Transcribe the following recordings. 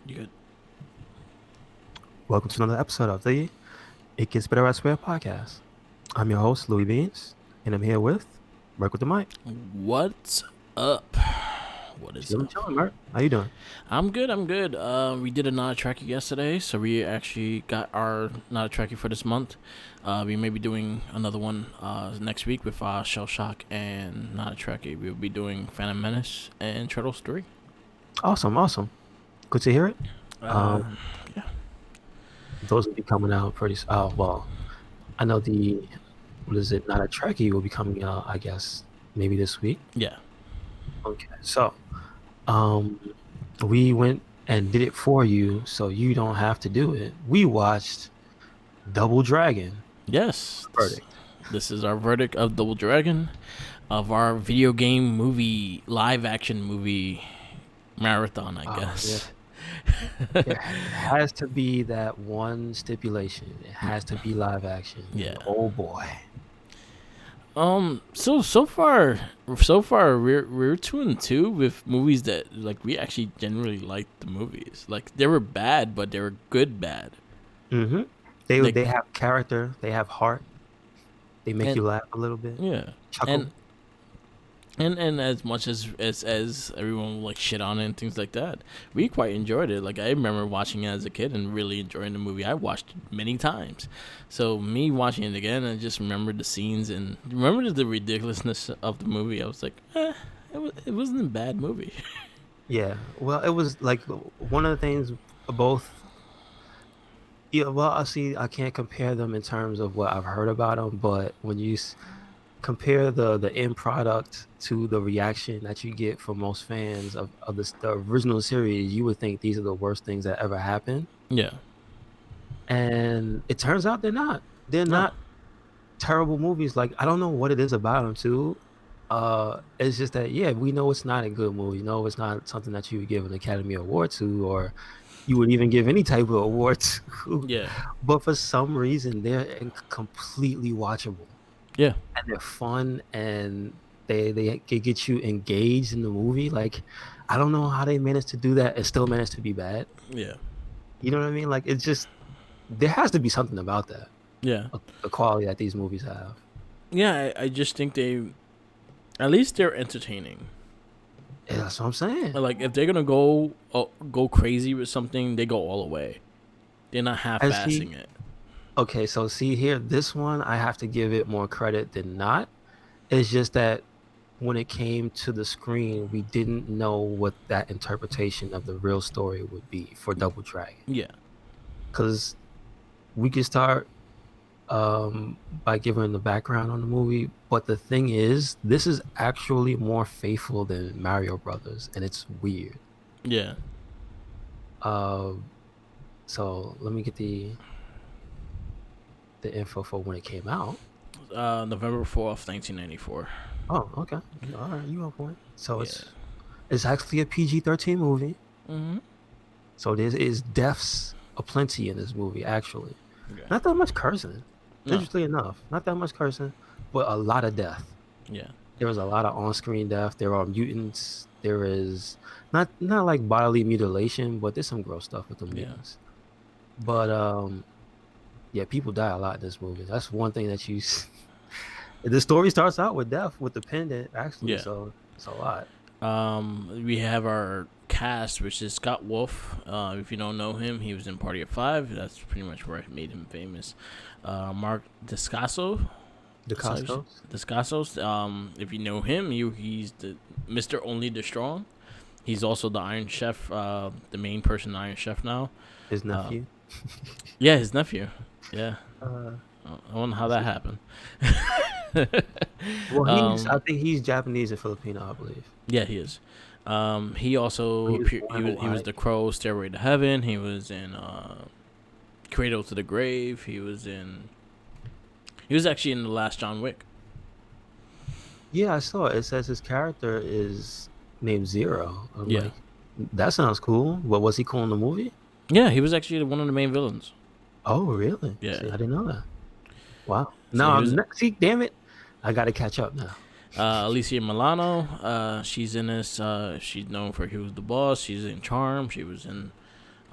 You good? Welcome to another episode of the It Gets Better Elsewhere podcast. I'm your host, Louis Beans, and I'm here with Mark with the mic. What's up? What is Chilling, up? chilling, Mark. How you doing? I'm good. I'm good. We did a not a trackie yesterday, so we actually got our not a trackie for this month. We may be doing another one next week with Shell Shock and not a trackie. We'll be doing Phantom Menace and Turtles 3. Awesome, awesome. Good to hear it. Uh, Um, yeah. those will be coming out pretty. Oh well, I know the what is it? Not a Trekkie will be coming out. I guess maybe this week. Yeah. Okay, so um, we went and did it for you, so you don't have to do it. We watched Double Dragon. Yes. Verdict. This is our verdict of Double Dragon, of our video game movie, live action movie marathon, I Yeah. guess. It has to be that one stipulation. It has to be live action. And Yeah. oh boy. So far we're 2-2 with movies that like we actually generally liked the movies. Like they were bad, but they were good bad. hmm They Like they have character. They have heart. They make and you laugh a little bit, yeah, chuckle. and and as much as everyone will like shit on it and things like that, we quite enjoyed it. Like I remember watching it as a kid and really enjoying the movie. I watched it many times, so me watching it again, I just remembered the scenes and remembered the ridiculousness of the movie. I was like, it wasn't a bad movie. Yeah. Well, it was like one of the things both. Yeah. Well, I see. I can't compare them in terms of what I've heard about them, but when you compare the end product to the reaction that you get from most fans of the original series, you would think these are the worst things that ever happened. Yeah. And it turns out they're not. They're No. not terrible movies. Like I don't know what it is about them too. It's just that yeah, we know it's not a good movie. You know, it's not something that you would give an Academy Award to, or you would even give any type of award to. Yeah. But for some reason, they're completely watchable Yeah. and they're fun and they can get you engaged in the movie. Like I don't know how they managed to do that and still manage to be bad. Yeah. You know what I mean? Like it's just there has to be something about that. Yeah. The quality that these movies have. Yeah. I just think they, at least they're entertaining. Yeah, that's what I'm saying. Like if they're gonna go crazy with something, they go all the way. They're not And see, half-assing it. okay, so see here, this one I have to give it more credit than not. It's just that when it came to the screen, we didn't know what that interpretation of the real story would be for Double Dragon. Yeah. Because we could start by giving the background on the movie, but the thing is, this is actually more faithful than Mario Brothers, and it's weird. Yeah. Um, so let me get the info for when it came out. November 4th, 1994. Oh, okay. All right, you on point. So Yeah. it's actually a PG-13 movie. Mm-hmm. So there is deaths aplenty in this movie, actually. Okay. Not that much cursing, No. interestingly enough. Not that much cursing, but a lot of death. Yeah. There was a lot of on-screen death. There are mutants. There is not like bodily mutilation, but there's some gross stuff with the Yeah. mutants. But yeah, people die a lot in this movie. That's one thing that you. The story starts out with death with the pendant, actually. Yeah. So it's a lot. We have our cast, which is Scott Wolf. If you don't know him, he was in Party of Five. That's pretty much where I made him famous. Mark Descasso. The Costco. Descassos. If you know him, he's the Mr. Only the Strong. He's also the Iron Chef, the main person, in Iron Chef now. His Uh, nephew. yeah, his nephew. Yeah, Uh, I wonder how that happened. well, I um, think he's Japanese and Filipino, I believe. yeah, he is. He also He was born in he was Hawaii. the Crow, Stairway to Heaven. He was in Cradle to the Grave. He was actually in the last John Wick. Yeah, I saw it. It says his character is named Zero. I'm Yeah, like, that sounds cool. What was he cool in the movie? yeah, he was actually one of the main villains. Oh, really? Yeah, See, I didn't know that. Wow. so No, he was see, damn it. I got to catch up now. Alicia Milano. She's in this. She's known for He Was the Boss. She's in Charm. She was in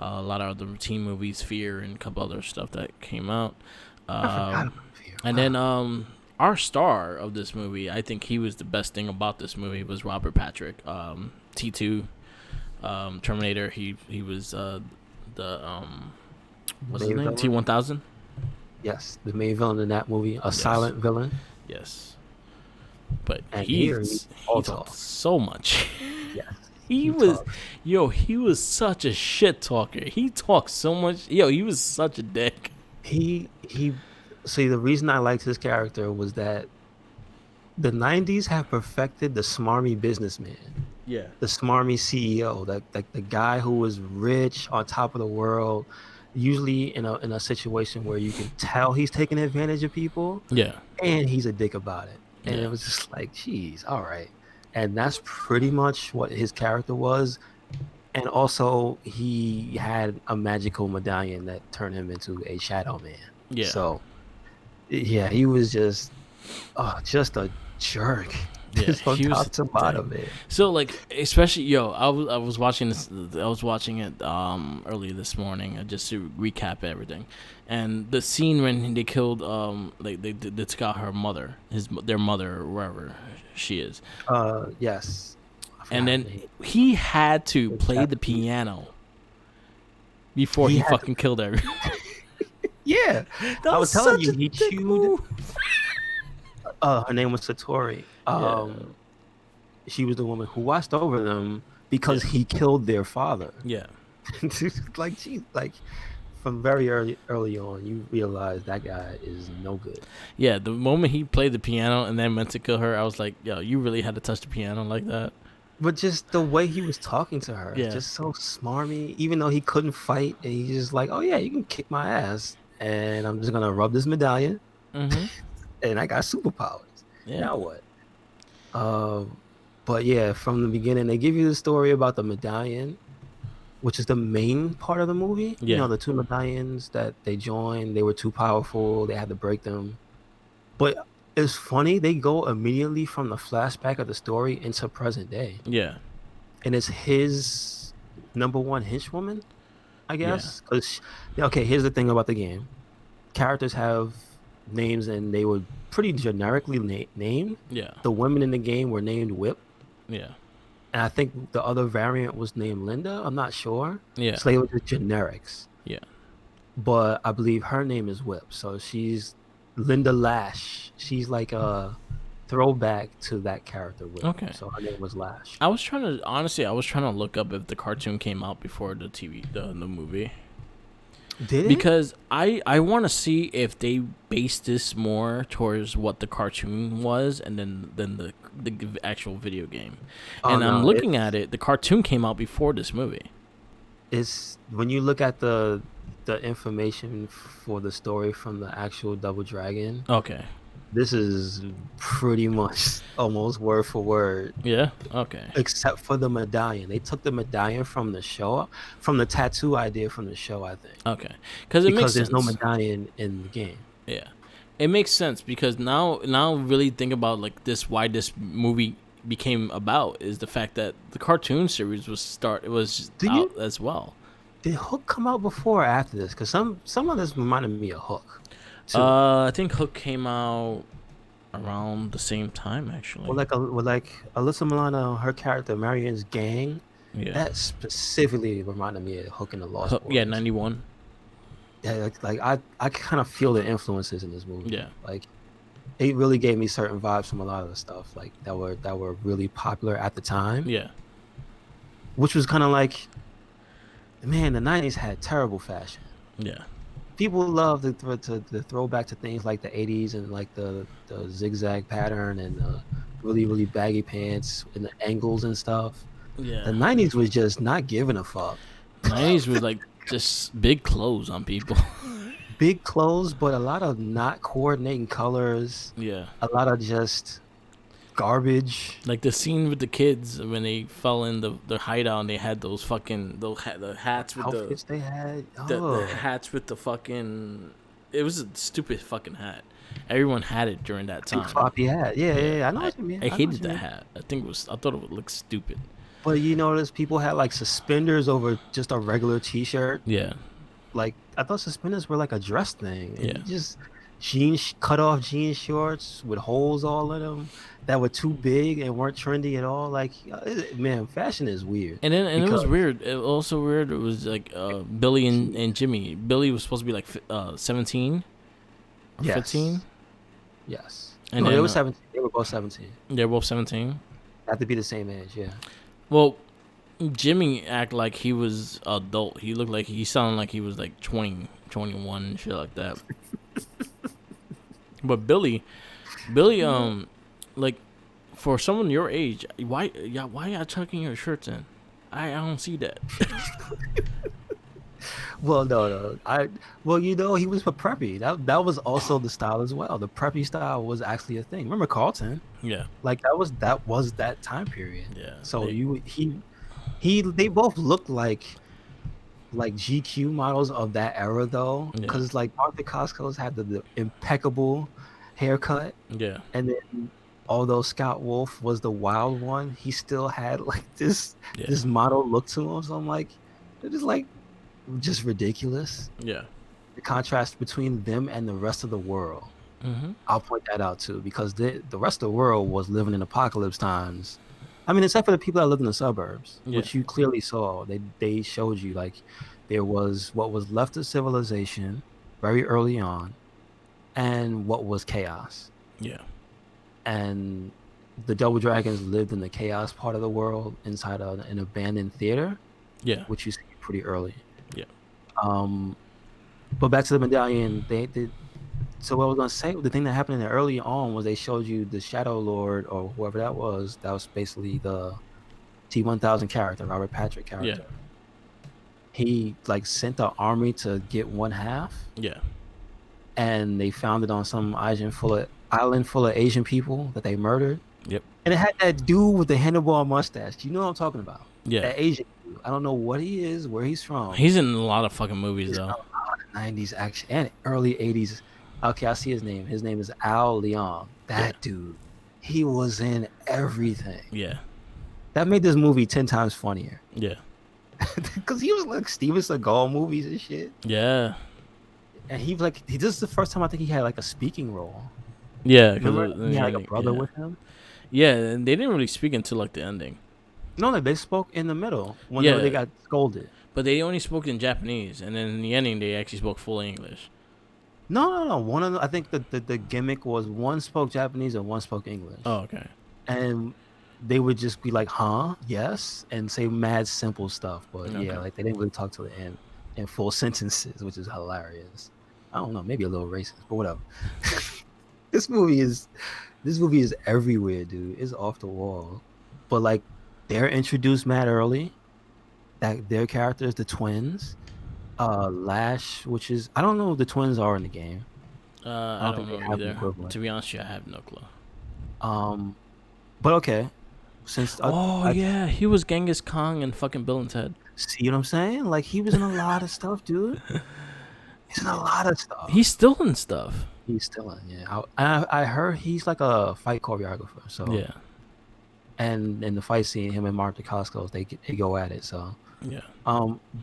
A lot of other teen movies, Fear, and a couple other stuff that came out. I forgot Um, about Fear. and then Wow. our star of this movie, I think he was the best thing about this movie was Robert Patrick. T2, Terminator. He was the The what's his main name? villain. T1000. Yes, the main villain in that movie, a Yes, silent villain, yes. But and he he all talked talk. so much. Yes, He he was, talks. he was such a shit talker. He talked so much. He was such a dick. He. See, the reason I liked his character was that the '90s have perfected the smarmy businessman, Yeah. the smarmy CEO, like the guy who was rich on top of the world, usually in a situation where you can tell he's taking advantage of people Yeah. and he's a dick about it. And Yeah. it was just like, geez, all right. And that's pretty much what his character was. And also, he had a magical medallion that turned him into a shadow man. Yeah. So, yeah, he was just a jerk, Yeah. just from He was top to dick. bottom, man. So like, especially I was watching this. I was watching it early this morning, just to recap everything, and the scene when they killed they took out her mother, their mother, or wherever she is, Yes, I and forgot his then name. he had to The play the Japanese. piano before He he had fucking killed her. yeah. That I was was telling such you, a he dick chewed. move. Her name was Satori. Yeah. She was the woman who watched over them because Yeah. he killed their father. Yeah. Like, geez, like from very early on, you realize that guy is no good. Yeah, the moment he played the piano and then meant to kill her, I was like, yo, you really had to touch the piano like that? But just the way he was talking to her, Yeah. just so smarmy, even though he couldn't fight, and he's just like, oh yeah, you can kick my ass, and I'm just gonna rub this medallion, Mm-hmm. and I got superpowers. Yeah. Now what? Um, but yeah, from the beginning, they give you the story about the medallion, which is the main part of the movie. You Yeah. know, the two medallions that they joined, they were too powerful, they had to break them. But it's funny, they go immediately from the flashback of the story into present day. Yeah. And it's his number one henchwoman, I Yeah. guess. Because, okay, here's the thing about the game characters have names and they were pretty generically named. Yeah. The women in the game were named Whip. Yeah. And I think the other variant was named Linda. I'm not sure. Yeah. So they were just generics. Yeah. But I believe her name is Whip. So she's Linda Lash. She's like a throwback to that character Whip. Okay. So her name was Lash. I was trying to honestly, I was trying to look up if the cartoon came out before the movie, Did it? because I want to see if they based this more towards what the cartoon was, and then the actual video game. Oh And I'm no, looking at it. The cartoon came out before this movie. it's when you look at the information for the story from the actual Double Dragon, Okay. this is pretty much almost word for word, Yeah. Okay. except for the medallion. They took the medallion from the show, from the tattoo idea from the show, I think, Okay. Because it makes because there's no sense. medallion in the game. Yeah, it makes sense because now really think about like this, why this movie became about is the fact that the cartoon series it was Do out you as well. Did Hook come out before or after this? Because some of this reminded me of Hook, too. I think Hook came out around the same time actually. With like Alyssa Milano, her character Marion's gang, Yeah. that specifically reminded me of Hook and the Lost Hook, yeah, Boys. 91. Yeah, I kind of feel the influences in this movie. Yeah. Like it really gave me certain vibes from a lot of the stuff like that were really popular at the time, Yeah. which was kind of like, man, the '90s had terrible fashion. Yeah. People love to throw back to things like the '80s and like the zigzag pattern and the really really baggy pants and the angles and stuff. The Yeah. '90s was just not giving a fuck. 90s was like just big clothes on people. Big clothes, but a lot of not coordinating colors. Yeah. A lot of just garbage Like the scene with the kids when they fell in the hideout and they had those fucking the hats with outfits they had. the Oh, hats with the fucking, it was a stupid fucking hat. Everyone had it during that big time. floppy hat. Yeah, yeah, Yeah, yeah. I know what you mean. I I know what hated you that mean. hat. I thought it would look stupid. But you notice people had like suspenders over just a regular t-shirt. Yeah, Like I thought suspenders were like a dress thing, yeah. and just cut off jean shorts with holes all in them that were too big and weren't trendy at all. Like man, fashion is weird And it was because weird. It also weird. It was like Billy and Jimmy. Billy was supposed to be like 17 or 15, yes, yes. and No, they then were 17. They were both 17. they're both 17. They have to be the same age, yeah. Well, Jimmy act like he was adult. He looked like he sounded like he was like 20, 21 and shit like that. But Billy, like for someone your age, why y'all tucking your shirts in? I don't see that. Well, no, no. Well, he was a preppy. That was also the style as well. The preppy style was actually a thing. Remember Carlton? Yeah, Like that was that time period. yeah, So they both looked like GQ models of that era though, yeah, because like Martha Costco's had the impeccable haircut, yeah, and then although Scott Wolf was the wild one, he still had like yeah, this model look to him. So I'm like, it is like just ridiculous. yeah. The contrast between them and the rest of the world. Mm-hmm. I'll point that out too, because the rest of the world was living in apocalypse times. I mean, except for the people that lived in the suburbs, Yeah, which you clearly saw. They showed you like there was what was left of civilization very early on, and what was chaos. yeah, And the Double Dragons lived in the chaos part of the world inside an abandoned theater, yeah, which you see pretty early. yeah, Um, but back to the medallion, they did. So what I was gonna say, the thing that happened in there early on was they showed you the Shadow Lord or whoever that was. That was basically the T-1000 character, Robert Patrick yeah, character. He like sent the army to get one half, yeah. and they found it on some island full of Asian people that they murdered. Yep. And it had that dude with the handlebar mustache. You know what I'm talking about? Yeah. That Asian dude. I don't know what he is, where he's from. He's in a lot of fucking movies He's in though. a lot of 90s action and early 80s. Okay, I see his name. His name is Al Leong. Yeah. That dude. He was in everything. Yeah. That made this movie 10 times funnier. Yeah. Because he was like Steven Seagal movies and shit. Yeah. And this is the first time I think he had like a speaking role. Yeah. Remember he had like a brother yeah. with him? Yeah, and they didn't really speak until like the ending. No, they spoke in the middle when Yeah. they got scolded. But they only spoke in Japanese, and then in the ending they actually spoke full English. No. One of I think the gimmick was one spoke Japanese and one spoke English. Oh, okay. And they would just be like, "Huh? Yes," and say mad simple stuff. But Okay. yeah, like they didn't really talk to the end in full sentences, which is hilarious. I don't know, maybe a little racist, but whatever. this movie is everywhere, dude. It's off the wall. But like, they're introduced mad early. That their characters, the twins, Lash, which is I don't know if the twins are in the game. I I don't don't think they know have an either. equivalent. To be honest, I have no clue. But okay, since Oh I yeah, he was Genghis Khan and fucking Bill and Ted. see what I'm saying, like he was in a lot of stuff, dude. He's in a lot of stuff. He's still in stuff. He's still in, yeah. I heard he's like a fight choreographer. So Yeah. and in the fight scene, him and Martha Costco, they go at it. So Yeah.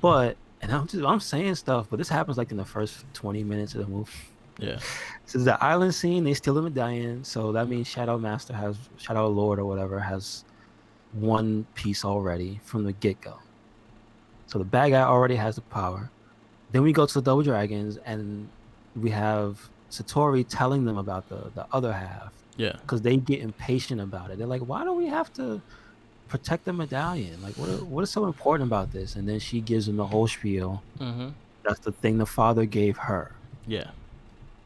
but and I'm saying stuff, but this happens like in the first 20 minutes of the movie. Yeah. So the island scene, they steal the medallion, so that means Shadow Lord or whatever has one piece already from the get go. So the bad guy already has the power. Then we go to the Double Dragons, and we have Satori telling them about the other half Yeah. because they get impatient about it. They're like, "Why do we have to protect the medallion? Like, what is so important about this?" And then she gives them the whole spiel. Mm-hmm. That's the thing the father gave her Yeah.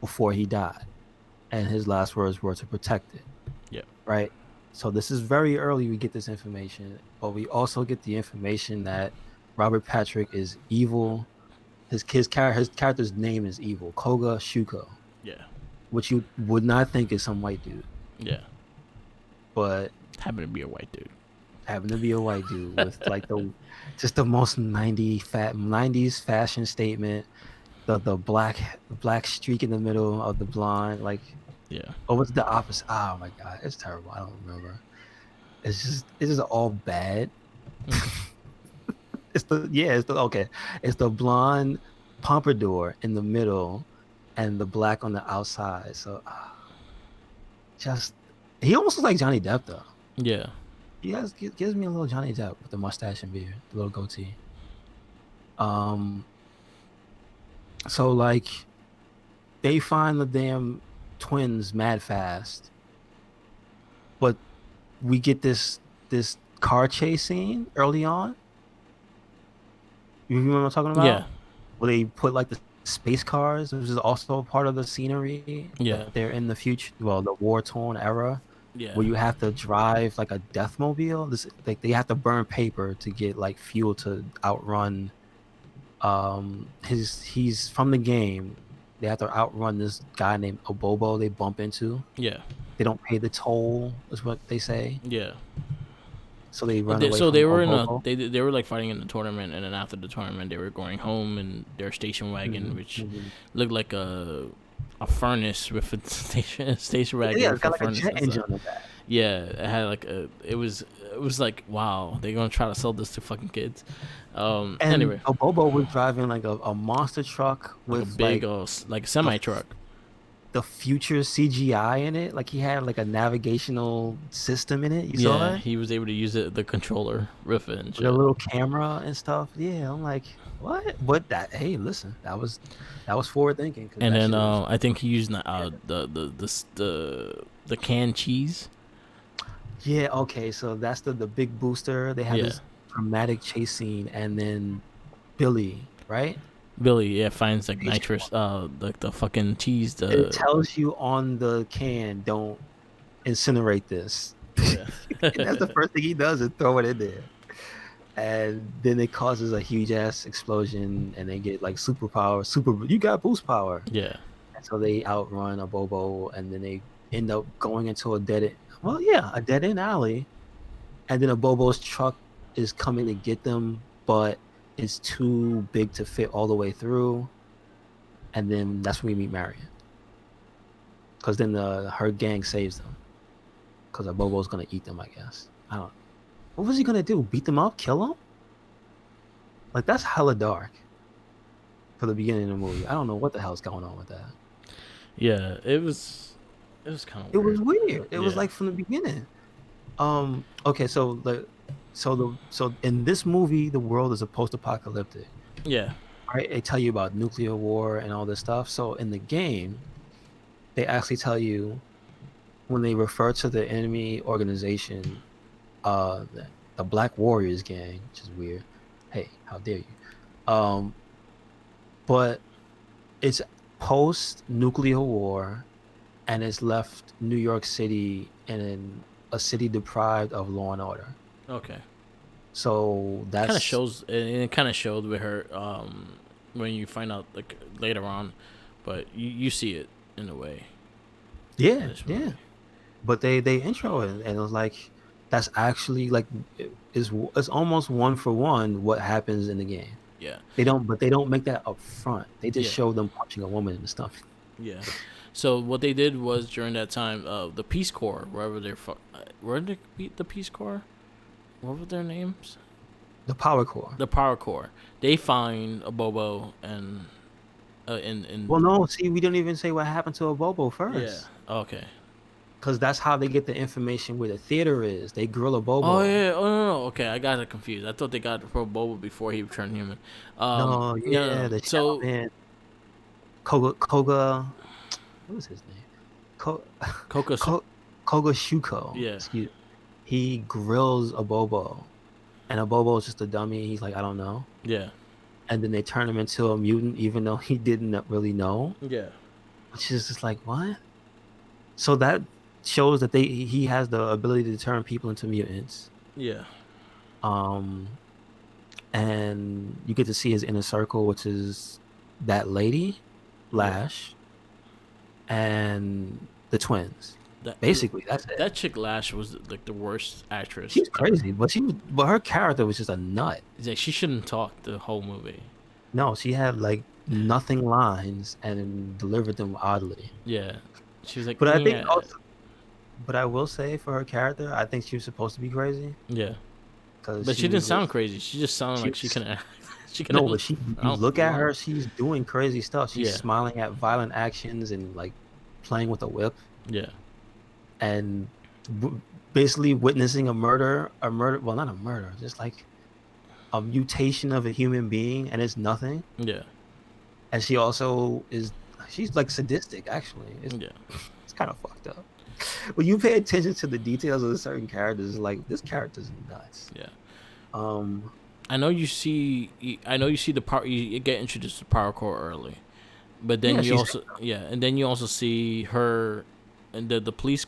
before he died, and his last words were to protect it. Yeah. Right. So this is very early. We get this information, but we also get the information that Robert Patrick is evil. His character's name is evil, Koga Shuko, Yeah. which you would not think is some white dude, Yeah. but Happened to be a white dude. happened to be a white dude with like the most 90s fashion statement, the black streak in the middle of the blonde, like, Yeah. oh, what's the opposite? Oh my god, it's terrible. I don't remember. It's just all bad. Mm. It's the okay. It's the blonde pompadour in the middle and the black on the outside. So just he almost looks like Johnny Depp though. Yeah. Gives me a little Johnny Depp with the mustache and beard, the little goatee. Um, so like they find the damn twins mad fast, but we get this car chase scene early on. You remember what I'm talking Yeah. about? Where they put like the space cars, which is also part of the scenery Yeah. that they're in the future, well, the war-torn era, Yeah. where you have to drive like a deathmobile. This like they have to burn paper to get like fuel to outrun he's from the game. They have to outrun this guy named Obobo they bump into. Yeah. They don't pay the toll, is what they say. Yeah. So they run away So from they were in a Obobo. they were like fighting in the tournament, and then after the tournament, they were going home in their station wagon, which Hmm. looked like a furnace with a station wagon Yeah, it's with a got like a furnace jet engine inside. on the back. Yeah, it had like it was like, wow, they're gonna try to sell this to fucking kids. And Anyway, Obobo was driving like a monster truck like a with big like like the semi truck. the future CGI in it. Like he had like a navigational system in it. You saw Yeah, that? he was able to use the controller with it and With a shit. little camera and stuff. Yeah, I'm like, what? But that hey, listen, that was forward thinking because And that then shit was I think he used yeah. the canned cheese. Yeah, okay, so that's the big booster. They have Yeah, this dramatic chase scene, and then Billy, right? Billy, yeah, finds like Agent nitrous, One. like the fucking cheese. It The tells you on the can, don't incinerate this. Yeah, And that's the first thing he does is throw it in there. And then it causes a huge ass explosion, and they get like superpower. You got boost power. yeah, And so they outrun a Bobo, and then they end up going into a dead end. Well, yeah, a dead end alley. And then a Bobo's truck is coming to get them, but it's too big to fit all the way through. And then that's when we meet Marion, because then her gang saves them, because a Bobo's gonna eat them. I guess I don't. What was he gonna do? Beat them up? Kill them? Like that's hella dark for the beginning of the movie. I don't know what the hell's going on with that. yeah. It was kind of It was weird. weird. It was Yeah, like from the beginning. Okay, so so in this movie, the world is a post-apocalyptic. yeah, Right? They tell you about nuclear war and all this stuff. So in the game, they actually tell you when they refer to the enemy organization, the Black Warriors gang, which is weird. Hey, how dare you? Um, but it's post nuclear war, and it's left New York City in a city deprived of law and order. okay. So Kind of that's shows, and it kind of showed with her when you find out like later on, but you see it in a way in yeah, this yeah. movie. But they intro it, and it was like that's actually like it's almost one for one what happens in the game. Yeah, They don't make that up front. They just yeah, show them punching a woman and stuff. yeah. So what they did was during that time, the Peace Corps, where did they beat the Peace Corps? What were their names? The power core. The Power Corps. They find a Bobo and Well, no, see, we didn't even say what happened to a Bobo yeah. first, Okay. because that's how they get the information where the theater is. They grill a Oh Bobo. yeah. Oh no. Okay, I got it confused. I thought they got pro Bobo before he turned human. No, No, no, yeah, no. the Shadow So Man, Koga, what was his name? Ko, Coco. Ko, Koga Shuko. Yeah. Excuse. He grills a Bobo, and a Bobo is just a dummy. He's like, I don't know. Yeah. And then they turn him into a mutant, even though he didn't really know. Yeah. Which is just like what? So that shows that he has the ability to turn people into mutants. Yeah. Um, and you get to see his inner circle, which is that lady, Yeah. Lash, and the twins. That Basically, that's it. that chick Lash was like the worst actress She's ever. crazy, but her character was just a nut. It's like she shouldn't talk the whole movie. No, she had like nothing lines and delivered them oddly. Yeah. She was like, But I think yeah. also, but I will say for her character, I think she was supposed to be crazy. Yeah. because But she she didn't was sound just crazy. She just sounded she like she was couldn't. She no, couldn't. but she I you don't look at lie. her, she's doing crazy stuff. She's Yeah, smiling at violent actions and like playing with a whip yeah, and basically witnessing a murder. Well, not a murder, just like a mutation of a human being, and it's nothing. yeah, And she also is she's like sadistic. Actually, it's yeah, it's kind of fucked up. When you pay attention to the details of certain characters, like this character's nuts. yeah. Um, I know you see. I know you see the power. You get introduced to power core early, but then yeah, you she's also and then you also see her, and the police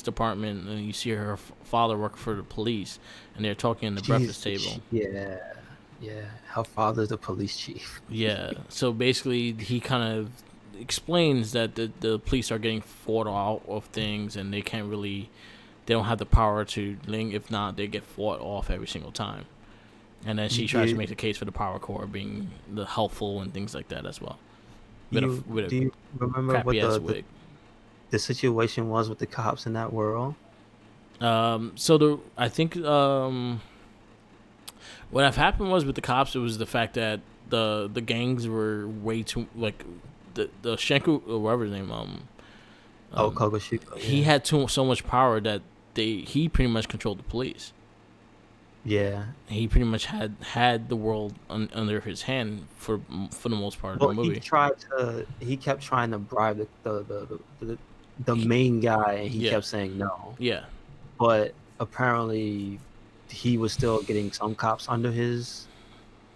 department, and you see her father work for the police, and they're talking at the breakfast table. yeah, yeah. Her father's the police chief. Yeah. So basically, he kind of explains that the police are getting fought out of things, and they can't really. They don't have the power to link. If not, they get fought off every single time. And then she tries to You make the case for the power core being the helpful and things like that as well. With a do you remember what crappy ass the wig. the situation was with the cops in that world? So I think what have happened was with the cops, it was the fact that the gangs were way too like the Shenku or whatever his name Oh, um Kogoshiko, he yeah, had so much power that he pretty much controlled the police. yeah. He pretty much had the world under his hand for the most part of the Well, movie. he kept trying to bribe the He, main guy, and he yeah, kept saying no. yeah, But apparently, he was still getting some cops under his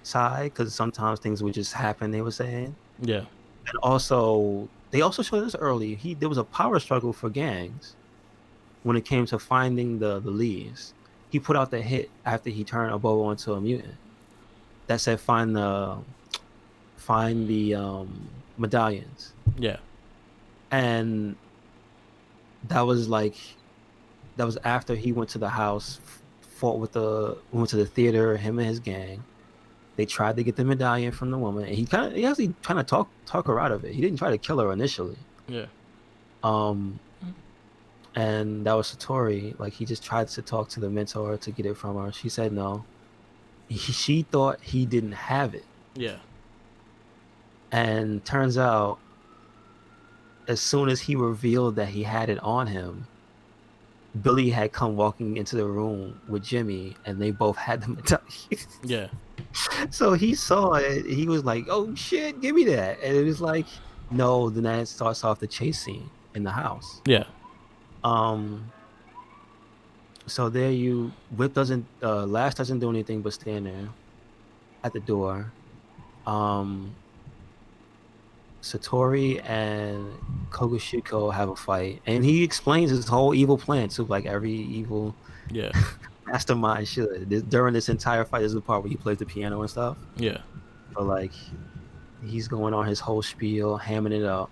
side because sometimes things would just happen. They were saying, yeah, and also they also showed us early. There was a power struggle for gangs when it came to finding the leads. He put out the hit after he turned Oboe into a mutant that said find the medallions, yeah, and that was like that was after he went to the house, fought with went to the theater, him and his gang. They tried to get the medallion from the woman, and he actually trying to talk her out of it. He didn't try to kill her initially. yeah, Um, and that was Satori. Like he just tried to talk to the mentor to get it from her. She said no. She thought he didn't have it, yeah, and turns out as soon as he revealed that he had it on him, Billy had come walking into the room with Jimmy, and they both had the medallion. yeah, So he saw it. He was like, "Oh shit, give me that!" And it was like, no. Then that starts off the chase scene in the house. yeah. Um. So there you Whip doesn't Lash doesn't do anything but stand there at the door. Um. Satori and Kogoshiko have a fight, and he explains his whole evil plan to like every evil Yeah, mastermind should. During this entire fight, there's the part where he plays the piano and stuff. yeah. So like he's going on his whole spiel, hamming it up,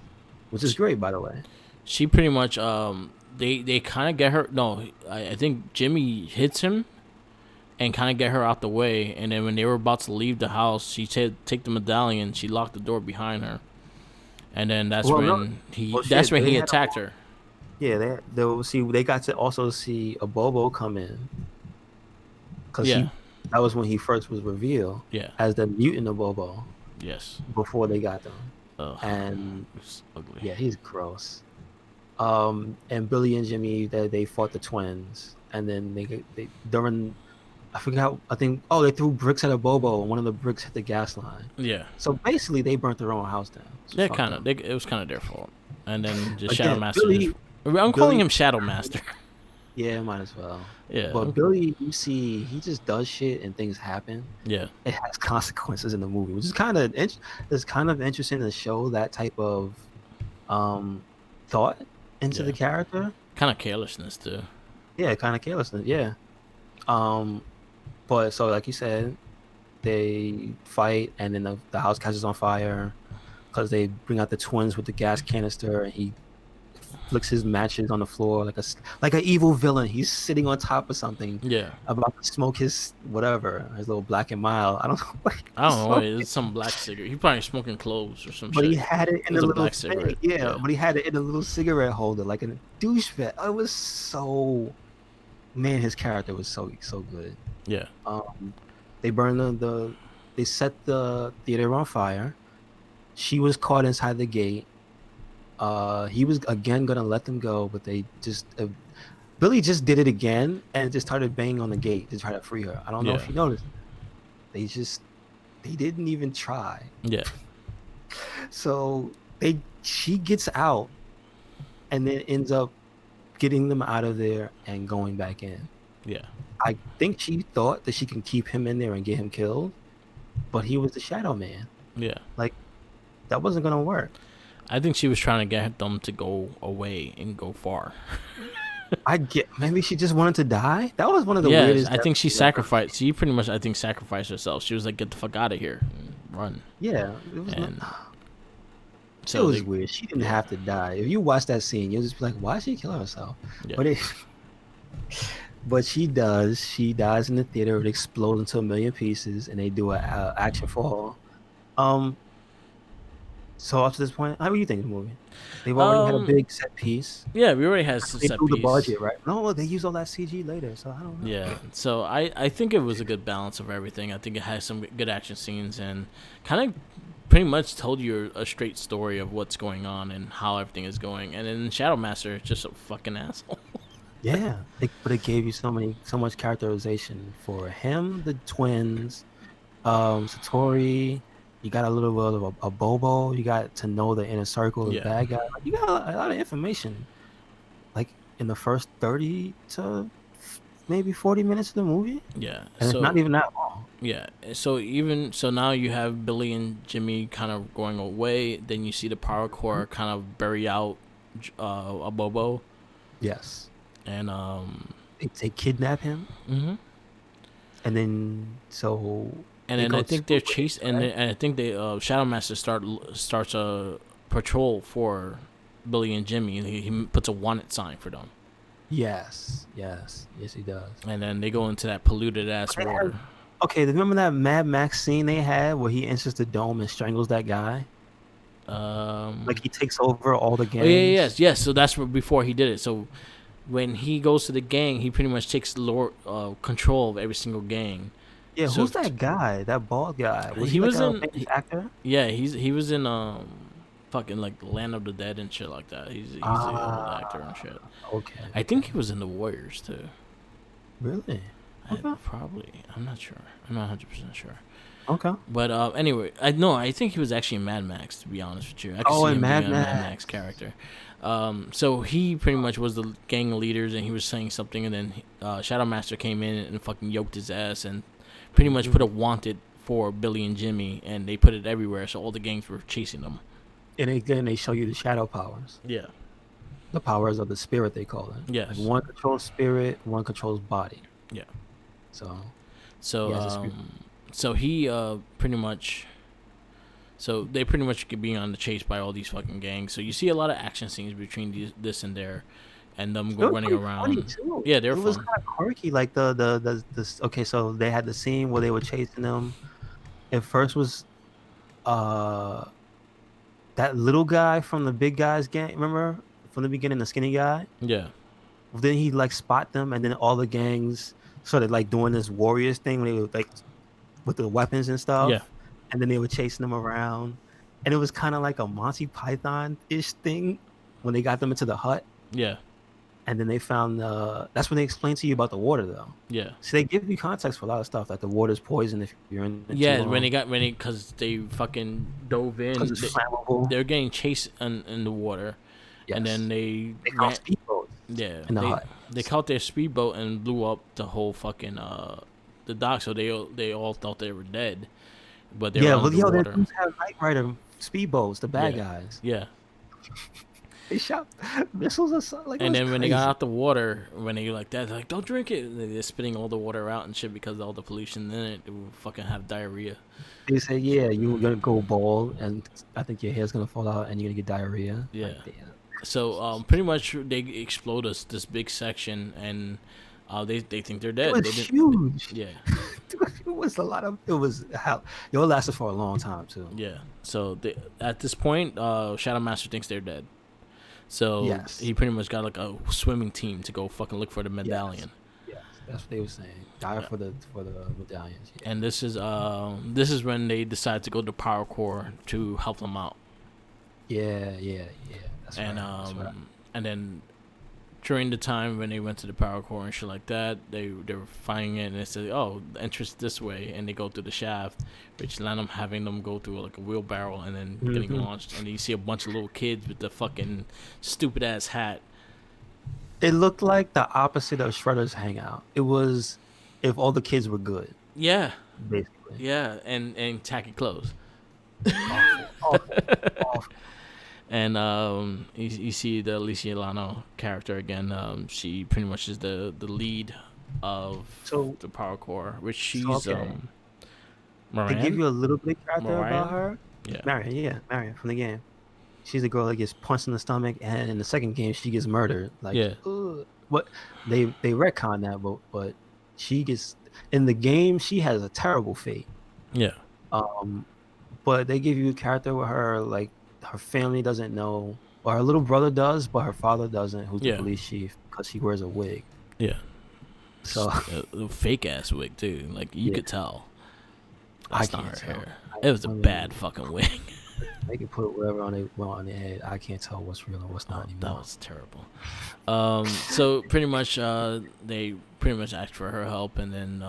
which is great, by the way. She pretty much they kind of get her. No, I think Jimmy hits him and kind of get her out the way. And then when they were about to leave the house, she said, "Take the medallion." She locked the door behind her, and then that's Well, no, when well, that's shit, when they he had attacked her. yeah, they got to also see a Bobo come in because Yeah, that was when he first was revealed yeah, as the mutant Bobo yes. before they got them, Ugh, and it's ugly. yeah, he's gross. And Billy and Jimmy they fought the twins, and then they during I forgot. I think they threw bricks at a Bobo, and one of the bricks hit the gas line. Yeah, So basically, they burnt their own house down. It's they fucked kind up. of it was kind of their fault. And then just Shadow Again, Master just. I'm calling Billy, him Shadow Master. yeah, might as well. Yeah, But Billy, you see, he just does shit and things happen. yeah, It has consequences in the movie, which is kind of interesting to show that type of um thought into yeah. the character. Kind of carelessness too. Yeah, kind of carelessness. Yeah. Um, but so like you said, they fight, and then the house catches on fire because they bring out the twins with the gas canister, and he flicks his matches on the floor like an evil villain. He's sitting on top of something, Yeah. about to smoke his whatever, his little Black and Mild. I don't know what he I was don't know what it smoking, is. It's some black cigarette. He probably smoking cloves or some but he shit. had it It in was a a little black thing. cigarette. Yeah, Yeah. but he had it in a little cigarette holder, like a douchebag. It was so man, his character was so good. Yeah. Um, they burned they set the theater on fire. She was caught inside the gate. He was again gonna let them go, but they just Billy just did it again and just started banging on the gate to try to free her. I don't know Yeah. if you noticed. They they didn't even try. Yeah. So she gets out and then ends up getting them out of there and going back in. Yeah. I think she thought that she can keep him in there and get him killed, but he was the Shadow Man. Yeah. Like that wasn't gonna work. I think she was trying to get them to go away and go far. I get maybe she just wanted to die. That was one of the Yes, weirdest I think deaths she I've ever sacrificed. She pretty much, I think, sacrificed herself. She was like, "Get the fuck out of here, and run." Yeah, it was And it so was they, weird. She didn't yeah, have to die. If you watch that scene, you'll just be like, "Why is she killing herself?" yeah. But it, but she does. She dies in the theater. It explodes into a million pieces, and they do a action fall. Um. So up to this point, how do you think of the movie? They've already had a Um, big set piece. yeah, we already had a They set blew the piece. budget, right? No, they use all that CG later, so I don't know. Yeah, so I think it was a good balance of everything. I think it had some good action scenes and kind of pretty much told you a straight story of what's going on and how everything is going. And then Shadow Master is just a fucking asshole. Yeah, but it gave you so much characterization for him, the twins, Satori. You got a little bit of a Bobo. You got to know the inner circle of the Yeah, bad guy. Like, you got a lot of information, like in the first 30 to maybe 40 minutes of the movie, yeah. and it's not So even that long. yeah, so even so now you have Billy and Jimmy kind of going away. Then you see the Power Core kind of bury out a Bobo, Yes, and they kidnap him, hmm and then so and they then I go to think they're a chased, place, right? and I think they Shadow Master starts a patrol for Billy and Jimmy. He puts a wanted sign for them, Yes, he does. and then they go into that polluted ass They had, water. okay, remember that Mad Max scene they had where he enters the dome and strangles that guy? Like Um, he takes over all the oh yeah, gangs. yes. So that's before he did it. So when he goes to the gang, he pretty much takes control of every single gang. Yeah, So who's that guy? That bald guy? Was he he like was a in, famous actor? yeah, he was in fucking like Land of the Dead and shit like that. He's the old actor and shit. I think Okay. he was in the Warriors too. Really? Okay. Probably. I'm not sure. I'm not 100% sure. Okay. But anyway, I think he was actually in Mad Max. To be honest with you, I could Oh, see and him being Mad a Mad Max Max. character. So he pretty much was the gang leaders, and he was saying something, and then Shadow Master came in and fucking yoked his ass, and pretty much put a Mhm. wanted for Billy and Jimmy, and they put it everywhere, so all the gangs were chasing them. And again, they show you the shadow powers, Yeah. the powers of the spirit. They call it. Like Yes. one controls spirit, one controls body. Yeah. So he So has a spirit. so he pretty much. So they pretty much get being on the chase by all these fucking gangs. So you see a lot of action scenes between this and there, and them It was running pretty funny around. too. Yeah, It they're was fun. kind of quirky. Like okay, so they had the scene where they were chasing them. At first was uh that little guy from the big guys gang. Remember from the beginning, the skinny guy. Yeah, Then he like spot them, and then all the gangs started like doing this warriors thing when they were like with the weapons and yeah, stuff, and then they were chasing them around, and it was kind of like a Monty Python ish thing when they got them into the hut, yeah, and then they found that's when they explained to you about the water though. yeah. So they give you context for a lot of stuff, like the water's poison if you're in it too Yeah, when long they because they fucking dove because in, it's flammable. they're getting chased in the water, and then Yes, they they found ran. speedboats Yeah, in the hut. they caught their speedboat and blew up the whole fucking the dock. So they all thought they were dead, but they were Yeah, well, yo, they underwater. do have Knight Rider speedboats, the bad Yeah, guys. yeah. They shot missiles or something. Like it And was then when they got crazy. out the water, when they like that, they're like, don't drink it. And they're spitting all the water out and shit because of all the pollution in it. They will fucking have diarrhea. They said, yeah, you were gonna go bald, and I think your hair's gonna fall out, and you're gonna get diarrhea. Like, Yeah. damn. So pretty much they explode this big section, and they think they're It dead. was They didn't. huge. Yeah, It was a lot of. It was how. It lasted for a long time too. yeah. So at this point, Shadow Master thinks they're dead. So Yes. he pretty much got like a swimming team to go fucking look for the Yes. medallion. Yes. That's what they were saying. Die Yeah. for the medallions. Yeah. And this is when they decide to go to Power Core to help them out. Yeah, yeah, yeah. That's And right. That's right. and then during the time when they went to the Power Core and shit like that, they were finding it and they said, "Oh, the entrance this way," and they go through the shaft, which land them having them go through like a wheelbarrow and then getting Hmm. launched. And then you see a bunch of little kids with the fucking stupid ass hat. It looked like the opposite of Shredder's hangout. It was if all the kids were good, Yeah, basically. yeah, and tacky clothes. Awful, awful, awful. And you see the Alicia Lano character again. She pretty much is the lead of So, the Power Core, which so she's okay. They give Moran, you a little bit of character about Marion. her. Yeah, Marion, yeah, Marion from the game. She's the girl that gets punched in the stomach, and in the second game, she gets murdered. Like, yeah, ugh. What they retcon that, but she gets in the game. She has a terrible fate. yeah, Um, but they give you a character with her, like her family doesn't know, or her little brother does, but her father doesn't, who's the yeah, police chief, because she wears a wig. yeah. So A fake ass wig too. Like you yeah, could tell I that's not can't her tell. hair. I, It was a I bad mean, fucking wig. they can put whatever on they want on their head. I can't tell what's real and what's not Oh, that anymore. was terrible. So pretty much, they pretty much ask for her help, and then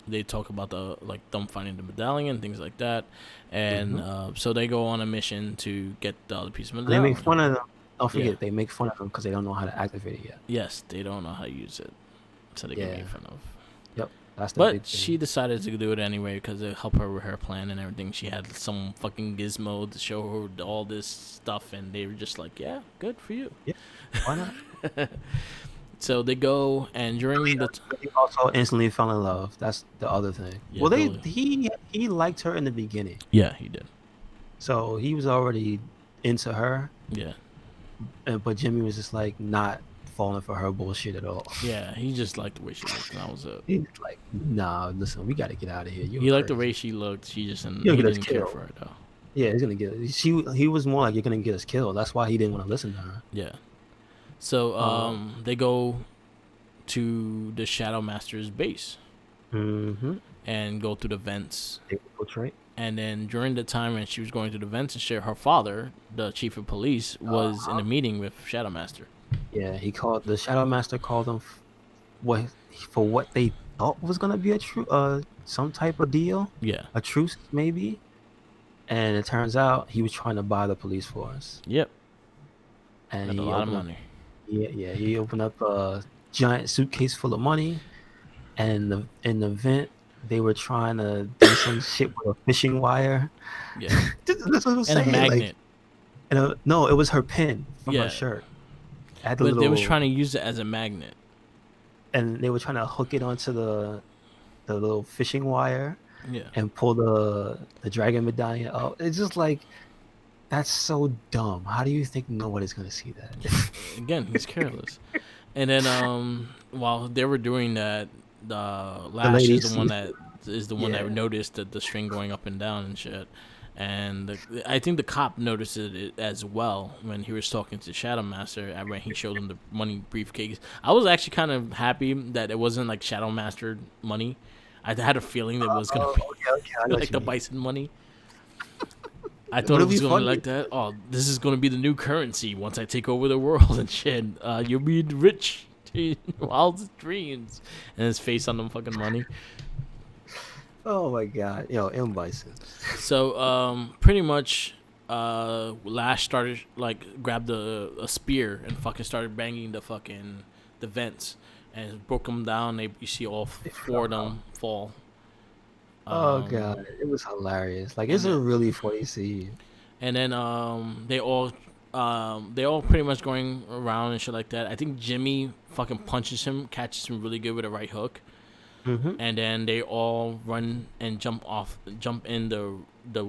they talk about the like them finding the medallion and things like that, and Hmm. so they go on a mission to get the other piece of And they make medallion. fun of them. Don't Yeah. forget, they make fun of them because they don't know how to activate it yet. Yes, they don't know how to use it, so they get made Yeah. fun of. Yep. That's the But big she thing. decided to do it anyway because it helped her with her plan and everything. She had some fucking gizmo to show her all this stuff, and they were just like, "Yeah, good for you." Yeah. Why not? So they go, and during the Billy also instantly fell in love. That's the other thing. yeah, Well, Billy. he liked her in the beginning, Yeah, he did. so he was already into her. Yeah, But Jimmy was just like not falling for her bullshit at all. yeah. He just liked the way she looked, and that was it. He's like, nah, listen, we got to get out of here. You're He liked the way crazy. she looked. She just didn't. You're He gonna get us didn't care for killed. her though. Yeah, he's gonna get. He was more like you're gonna get us killed. That's why he didn't want to listen to her. Yeah. So Um. they go to the Shadow Master's base Mm-hmm. and go through the vents. They portray. And then during the time when she was going through the vents and shit, her father, the chief of police, was in Uh-huh. a meeting with Shadow Master. Yeah, he called the Shadow Master called them what for what they thought was gonna be a true some type of deal, Yeah. a truce maybe, and it turns out he was trying to buy the police force, Yep. and Got a he lot of opened up money. yeah he opened up a giant suitcase full of money, and in the vent they were trying to do some shit with a fishing wire. Yeah. That's what I'm And a saying, like, magnet. no, it was her pin from her Yeah. shirt. Had the But they was trying little, to use it as a magnet. and they were trying to hook it onto the little fishing wire Yeah. and pull the dragon medallion up. It's just like that's so dumb. How do you think nobody's gonna see that? Again, he's careless. And then while they were doing that, the The Lash ladies, is the one that yeah. noticed the string going up and down and shit. And I think the cop noticed it as well when he was talking to Shadow Master when he showed him the money briefcase. I was actually kind of happy that it wasn't like Shadow Master money. I had a feeling that it was gonna Oh, be okay, I know what like you the mean. Bison money. I But thought it it'll be was gonna be funny. like that. Oh, this is gonna be the new currency once I take over the world and shit. You'll be rich in wildest dreams. And his face on the fucking money. Oh my god, yo, M Bison. So pretty much Lash started like grabbed a spear and fucking started banging the vents and broke them down. You see all four of them fall. Oh god, Um, it was hilarious. Like it's and a then really funny scene. and then they all pretty much going around and shit like that. I think Jimmy fucking punches him, catches him really good with a right hook, Hmm. and then they all run and jump in the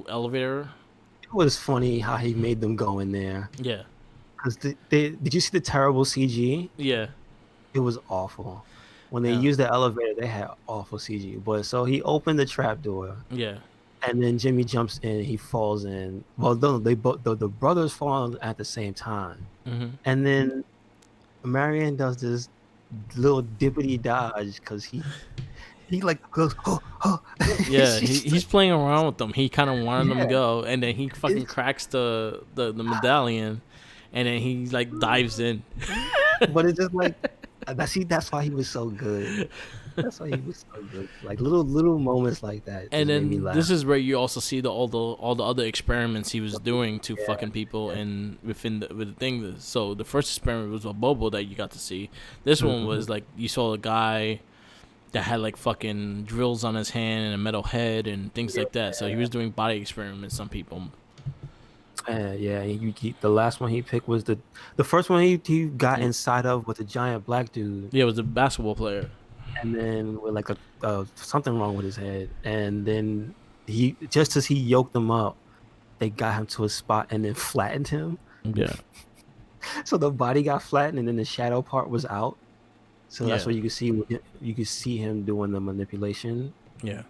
elevator. It was funny how he made them go in there. Yeah, Cause did you see the terrible CG? yeah, It was awful. When they yeah, used the elevator, they had awful CG. But so he opened the trap door, yeah, and then Jimmy jumps in. He falls in. Well, no, they both the brothers fall at the same time, mm-hmm. and then Marianne does this. little dippity dodge because he like goes, oh, oh. Yeah, he's playing around with them. He kind of wanted them to Yeah, go, and then he fucking it's, cracks the medallion, and then he like dives in. but it's just like that's why he was so good. That's why he was so good. Like little moments like that And just made me then laugh. this is where you also see all the other experiments he was doing to Yeah, fucking people yeah. and within with the thing. So the first experiment was a Bobo that you got to see. This one Hmm. was like you saw a guy that had like fucking drills on his hand and a metal head and things Yeah, like that. So he was doing body experiments on people. yeah. The last one he picked was the first one he got inside of with a giant black dude, Yeah, it was a basketball player. and then with like a something wrong with his head, and then he just as he yoked him up, they got him to a spot and then flattened him. Yeah, So the body got flattened, and then the shadow part was out. So that's yeah, what you could see him doing the manipulation. yeah,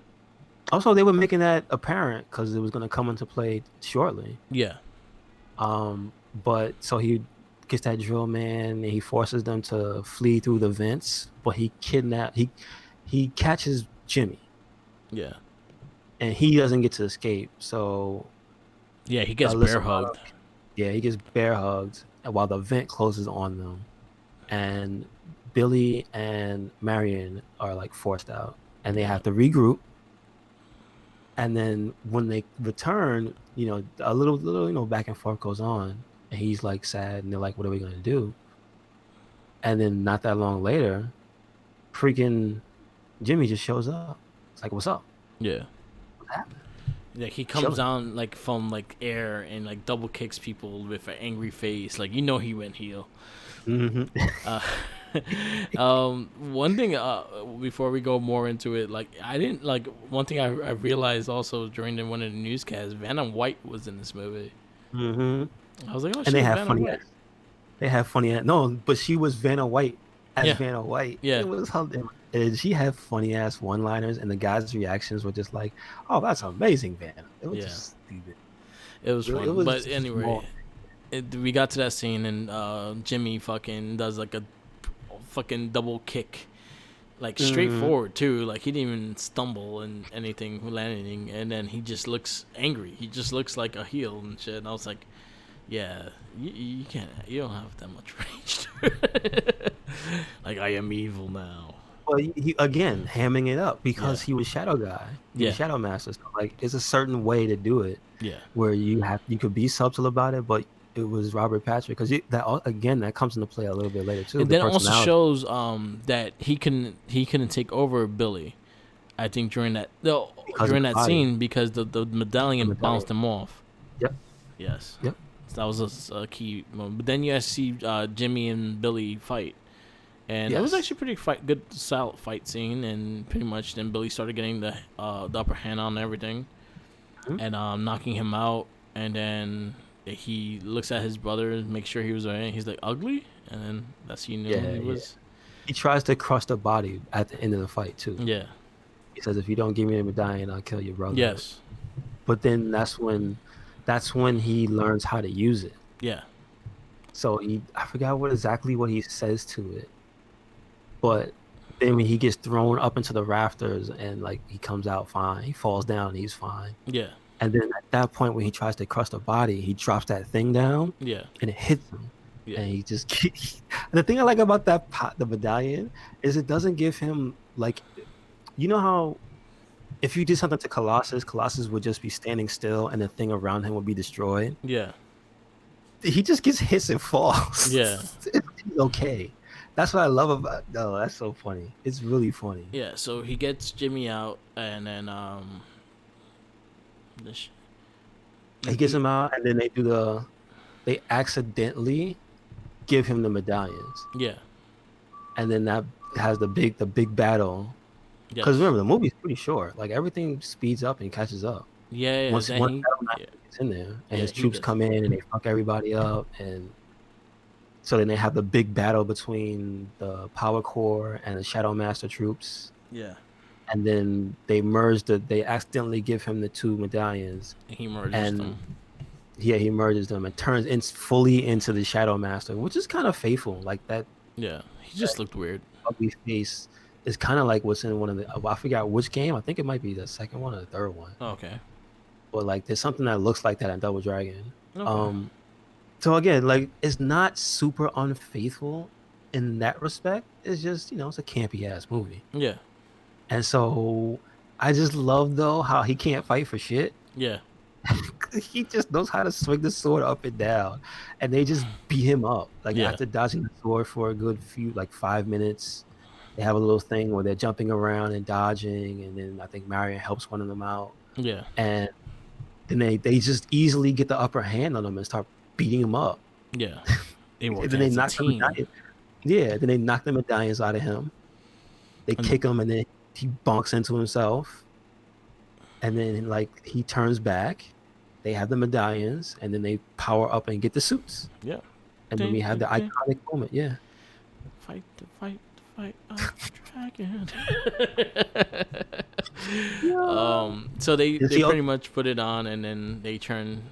Also, they were making that apparent because it was going to come into play shortly. yeah, But so he gets that drill man and he forces them to flee through the vents, but he catches Jimmy yeah, and he doesn't get to escape. So yeah. He gets bear Alyssa hugged. yeah, he gets bear hugged while the vent closes on them. And Billy and Marion are like forced out and they Yeah, have to regroup. And then when they return, a little, back and forth goes on. And he's like sad and they're like, what are we gonna do? And then not that long later, freaking Jimmy just shows up. It's like, what's up? yeah. What happened? Like he comes Chilling. down like from like air and like double kicks people with an angry face. Like you know he went heel. Hmm. Uh, one thing before we go more into it, like I didn't like one thing I realized also during one of the newscasts, Vanna White was in this movie. Hmm. I was like, oh And shit, Vanna White. no, but she was Vanna White as Yeah, Vanna White. yeah, It was and she had funny ass one liners, and the guys' reactions were just like, "Oh, that's amazing, Vanna." It was yeah. just stupid. It was It fun, was but just small. anyway, we got to that scene and Jimmy fucking does like a fucking double kick, like Hmm. straightforward too. Like he didn't even stumble and anything landing, and then he just looks angry. He just looks like a heel and shit. And I was like, yeah, you can't. You don't have that much range. Like I am evil now. Well, he again hamming it up because Yeah, he was Shadow Guy. He was yeah, Shadow Master. So like, it's a certain way to do it yeah. where you could be subtle about it, but it was Robert Patrick because that comes into play a little bit later too. And The then it also personality shows that he couldn't take over Billy. I think during that because of the body, scene because the the medallion medallion. bounced him off. Yep, Yes, yep, so that was a key moment. But then you guys see Jimmy and Billy fight, and it was yes. actually pretty good, solid fight scene. And pretty much then Billy started getting the upper hand on everything, Mhm. and knocking him out. And then he looks at his brother, make sure he was alright. He's like ugly, and then that's he knew Yeah, he yeah. was. He tries to crush the body at the end of the fight too. Yeah. He says, "If you don't give me the medallion, I'll kill your brother." Yes. But then that's when he learns how to use it. Yeah. So I forgot exactly what he says to it, but then when he gets thrown up into the rafters and like he comes out fine, he falls down, he's fine. Yeah. And then at that point when he tries to crush the body, he drops that thing down Yeah. and it hits him. Yeah. And he just the thing I like about the medallion is it doesn't give him like how if you did something to Colossus would just be standing still and the thing around him would be destroyed. Yeah. He just gets hits and Yeah. falls. It's okay. That's what I love about. No, that's so funny. It's really funny. Yeah. So he gets Jimmy out, and then He gets he him out, and then they accidentally give him the medallions, yeah. and then that has the big battle. Because Yes. remember, the movie's pretty short. Like everything speeds up and catches up Yeah. Yeah. once Then once he Battle yeah Master gets in there, and yeah his he troops does. come in and they fuck everybody up, and so then they have the big battle between the Power Core and the Shadow Master troops. Yeah. And then they accidentally give him the two medallions, And he murders and them. yeah, he merges them and turns fully into the Shadow Master, which is kind of faithful like that. Yeah. He just looked weird. ugly face is kind of like what's in one of the. I forgot which game. I think it might be the second one or the third one. Okay. But like, there's something that looks like that in Double Dragon. Okay. Um, so again, like, it's not super unfaithful in that respect. It's just it's a campy ass movie, Yeah. and so I just love though how he can't fight for shit. Yeah. He just knows how to swing the sword up and down, and they just beat him up. Like Yeah. after dodging the sword for a good few, like 5 minutes, they have a little thing where they're jumping around and dodging, and then I think Marion helps one of them out, Yeah. and then they just easily get the upper hand on him and start beating him up. Yeah. They And work then they as a knock the team. medallion. Yeah, then they knock the medallions out of him. They And kick him, and then he bonks into himself, and then like he turns back. They have the medallions, and then they power up and get the suits. yeah. And then we Ding, have ding, the ding. iconic moment. Yeah. Fight the fight the fight of the dragon. Yeah. So they Is they he pretty much put it on, and then they turn.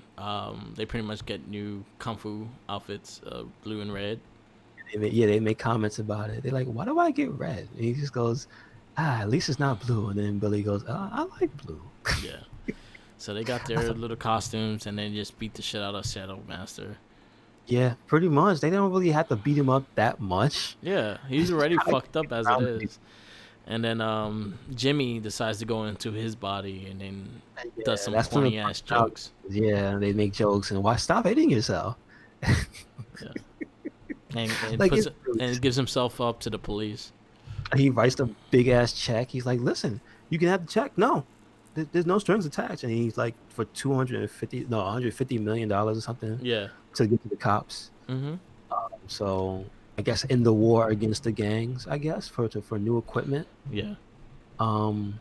They pretty much get new kung fu outfits, blue and red. they make comments about it. They're like, "Why do I get red?" And he just goes, at least it's not blue." And then Billy goes, "I like blue." Yeah. So they got I their thought, little costumes, and then just beat the shit out of Shadow Master. yeah, pretty much. They don't really have to beat him up that much. Yeah, he's It's just already kind of fucked up as it around. is. And then Jimmy decides to go into his body and then does Yeah, some that's when it corny ass comes out. jokes. Yeah, they make jokes and why stop hitting yourself? Yeah, and Like puts it's really and gives himself up to the police. he writes the big ass check. He's like, "Listen, you can have the check. No, there's no strings attached." And he's like, for 250, no, $150 million or something Yeah. to get to the cops. Mhm. So I guess in the war against the gangs, I guess for new equipment. Yeah. Um,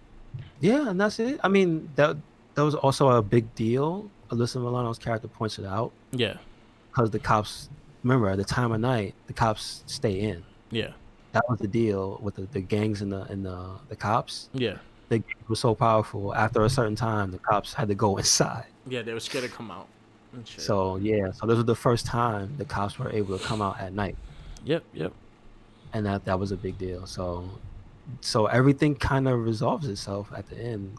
yeah, and that's it. I mean that was also a big deal. Alyssa Milano's character points it out Yeah. because the cops remember at the time of night the cops stay in. Yeah. That was the deal with the gangs and the cops. Yeah. The gangs were so powerful. After a certain time, the cops had to go inside. Yeah. They were scared to come out and shit. So yeah, so this was the first time the cops were able to come out at night, Yep. Yep. and that was a big deal. So everything kind of resolves itself at the end.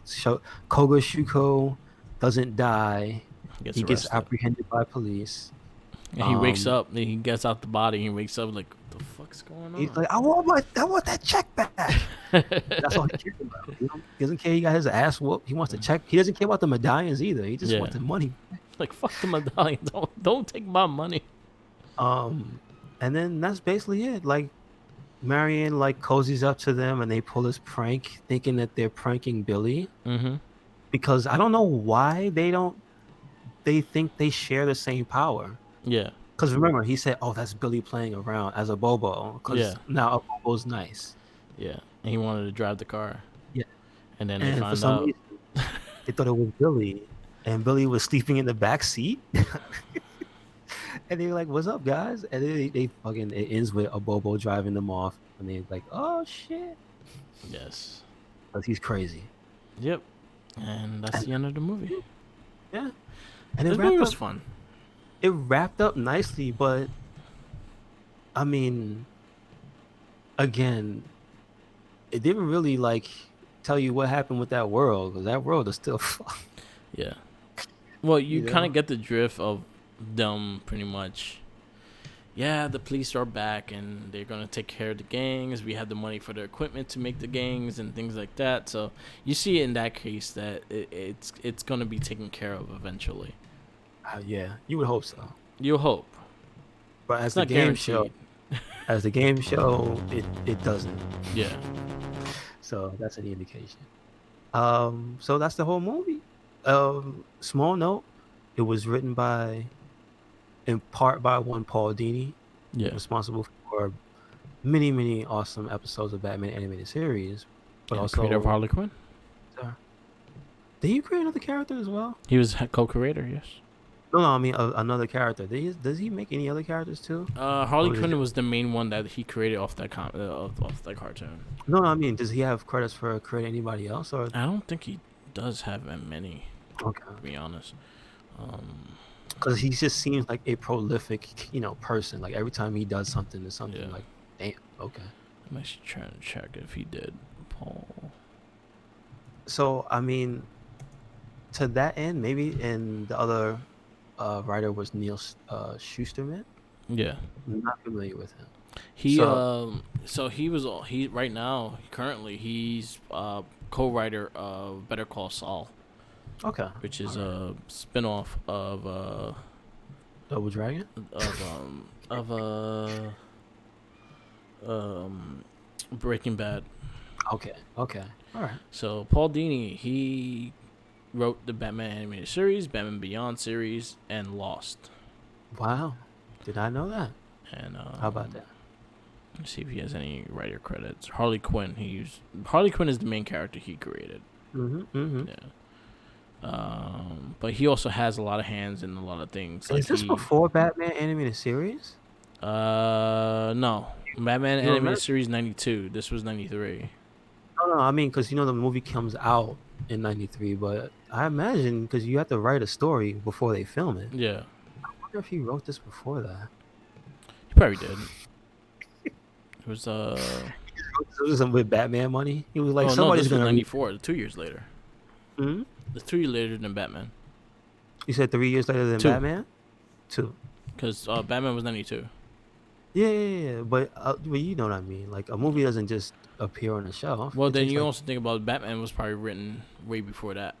Koga Shuko doesn't die. Gets He gets arrested. apprehended by police. And he wakes Um, up. And he gets out the body. He wakes up like, what the fuck's going he's on? like, I want that check back. That's all he cares about. He doesn't care. He got his ass whooped. He wants to check. He doesn't care about the medallions either. He just Yeah. wants the money. Like, fuck the medallion. Don't take my money. Um, and then that's basically it. Like Marion like cozies up to them, and they pull this prank, thinking that they're pranking Billy. Mm-hmm. Because I don't know why they don't. They think they share the same power. Yeah. Because remember, he said, "Oh, that's Billy playing around as a Bobo." Because Yeah. now a Bobo's nice. Yeah. And he wanted to drive the car. Yeah. And then they And for find some out. reason, they thought it was Billy, and Billy was sleeping in the back seat. And they were like, "What's up, guys?" And they fucking it ends with a Bobo driving them off, and they're like, "Oh shit," Yes. because he's crazy. Yep. And that's the end of the movie. Yeah, and This movie was fun. it wrapped up nicely, but I mean, again, it didn't really like tell you what happened with that world because that world is still fucked. Yeah. Well, you You kind know? of get the drift of them pretty much. Yeah, the police are back and they're going to take care of the gangs. We have the money for the equipment to make the gangs and things like that. So you see in that case that it's going to be taken care of eventually. Yeah, you would hope so. You hope. But It's not guaranteed. as the game show, it doesn't. Yeah. So that's any indication. So that's the whole movie. Small note, it was written in part by one Paul Dini, Yeah. responsible for many awesome episodes of Batman animated series, but And also creator of Harley Quinn. did you create another character as well? He was co-creator, yes. No, I mean another character. Does he make any other characters too? Harley Or is Quinn it- was the main one that he created off that off that cartoon. No, I mean, does he have credits for creating anybody else? Or I don't think he does have that many, okay, to be honest. because he just seems like a prolific, person. Like every time he does something, it's something Yeah. like, damn, okay. I'm actually trying to check if he did. Paul. So I mean, to that end, maybe, and the other writer was Neil Schusterman. Yeah. I'm not familiar with him. He So so he was he right now currently he's co-writer of Better Call Saul, okay, which all is right. a spin-off Double Dragon. of Breaking Bad. Okay, okay, all right. So Paul Dini, he wrote the Batman animated series, Batman Beyond series, and Lost. Wow, did I know that? And How about that? let's see if he has any writer credits. Harley Quinn. Harley Quinn is the main character he created. Mm-hmm. Mm-hmm. Yeah. But he also has a lot of hands in a lot of things. Like Is this he, before Batman animated series? no, Batman You animated remember? series '92. This was '93. No, no. I mean, because the movie comes out in '93, but I imagine because you have to write a story before they film it. Yeah, I wonder if he wrote this before that. he probably did. It was It was with Batman money. He was like, oh no, somebody's this was gonna read. '94. 2 years later. Hmm? It's 3 years later than Batman. You said 3 years later than Two, Batman. Two. because Batman was '92. Yeah, yeah, yeah. But you know what I mean. Like a movie doesn't just appear on the shelf. Well, It then takes you like. also think about Batman was probably written way before that.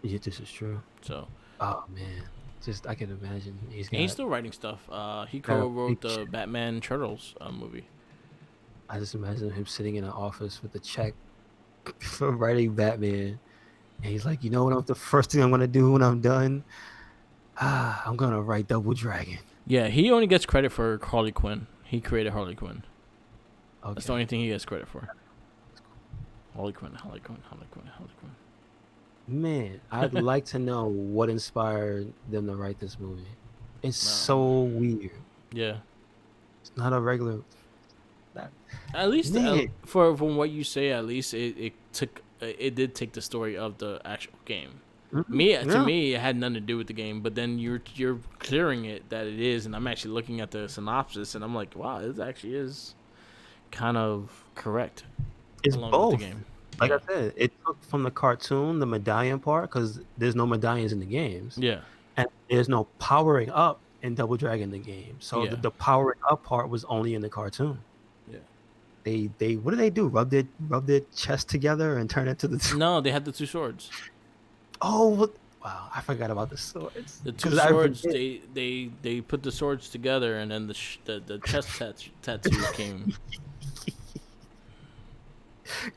Yeah, this is true. So, Oh man, just I can imagine and he's still writing stuff. He got a co-wrote big the check. Batman Turtles movie. I just imagine him sitting in an office with a check for writing Batman, and he's like, you know what? The first thing I'm gonna do when I'm done, I'm gonna write Double Dragon. Yeah, he only gets credit for Harley Quinn. He created Harley Quinn. That's the Okay. only thing he gets credit for. Harley Quinn, Harley Quinn, Harley Quinn, Harley Quinn. Man, I'd like to know what inspired them to write this movie. It's No. so weird. Yeah. It's not a regular. That At least man. from what you say, at least it did take the story of the actual game. Mhm, Me to yeah. me, it had nothing to do with the game. But then you're clearing it that it is, and I'm actually looking at the synopsis, and I'm like, wow, this actually is kind of correct It's along with the both. game. Like I Yeah. said, it took from the cartoon the medallion part because there's no medallions in the games, Yeah. and there's no powering up in Double Dragon the game. So Yeah. the powering up part was only in the cartoon. Yeah. They what do they do? Rub their chest together and turn into the. No, they had the two swords. Oh, wow! I forgot about the swords The two because I swords, forget. they put the swords together, and then the chest tattoo came.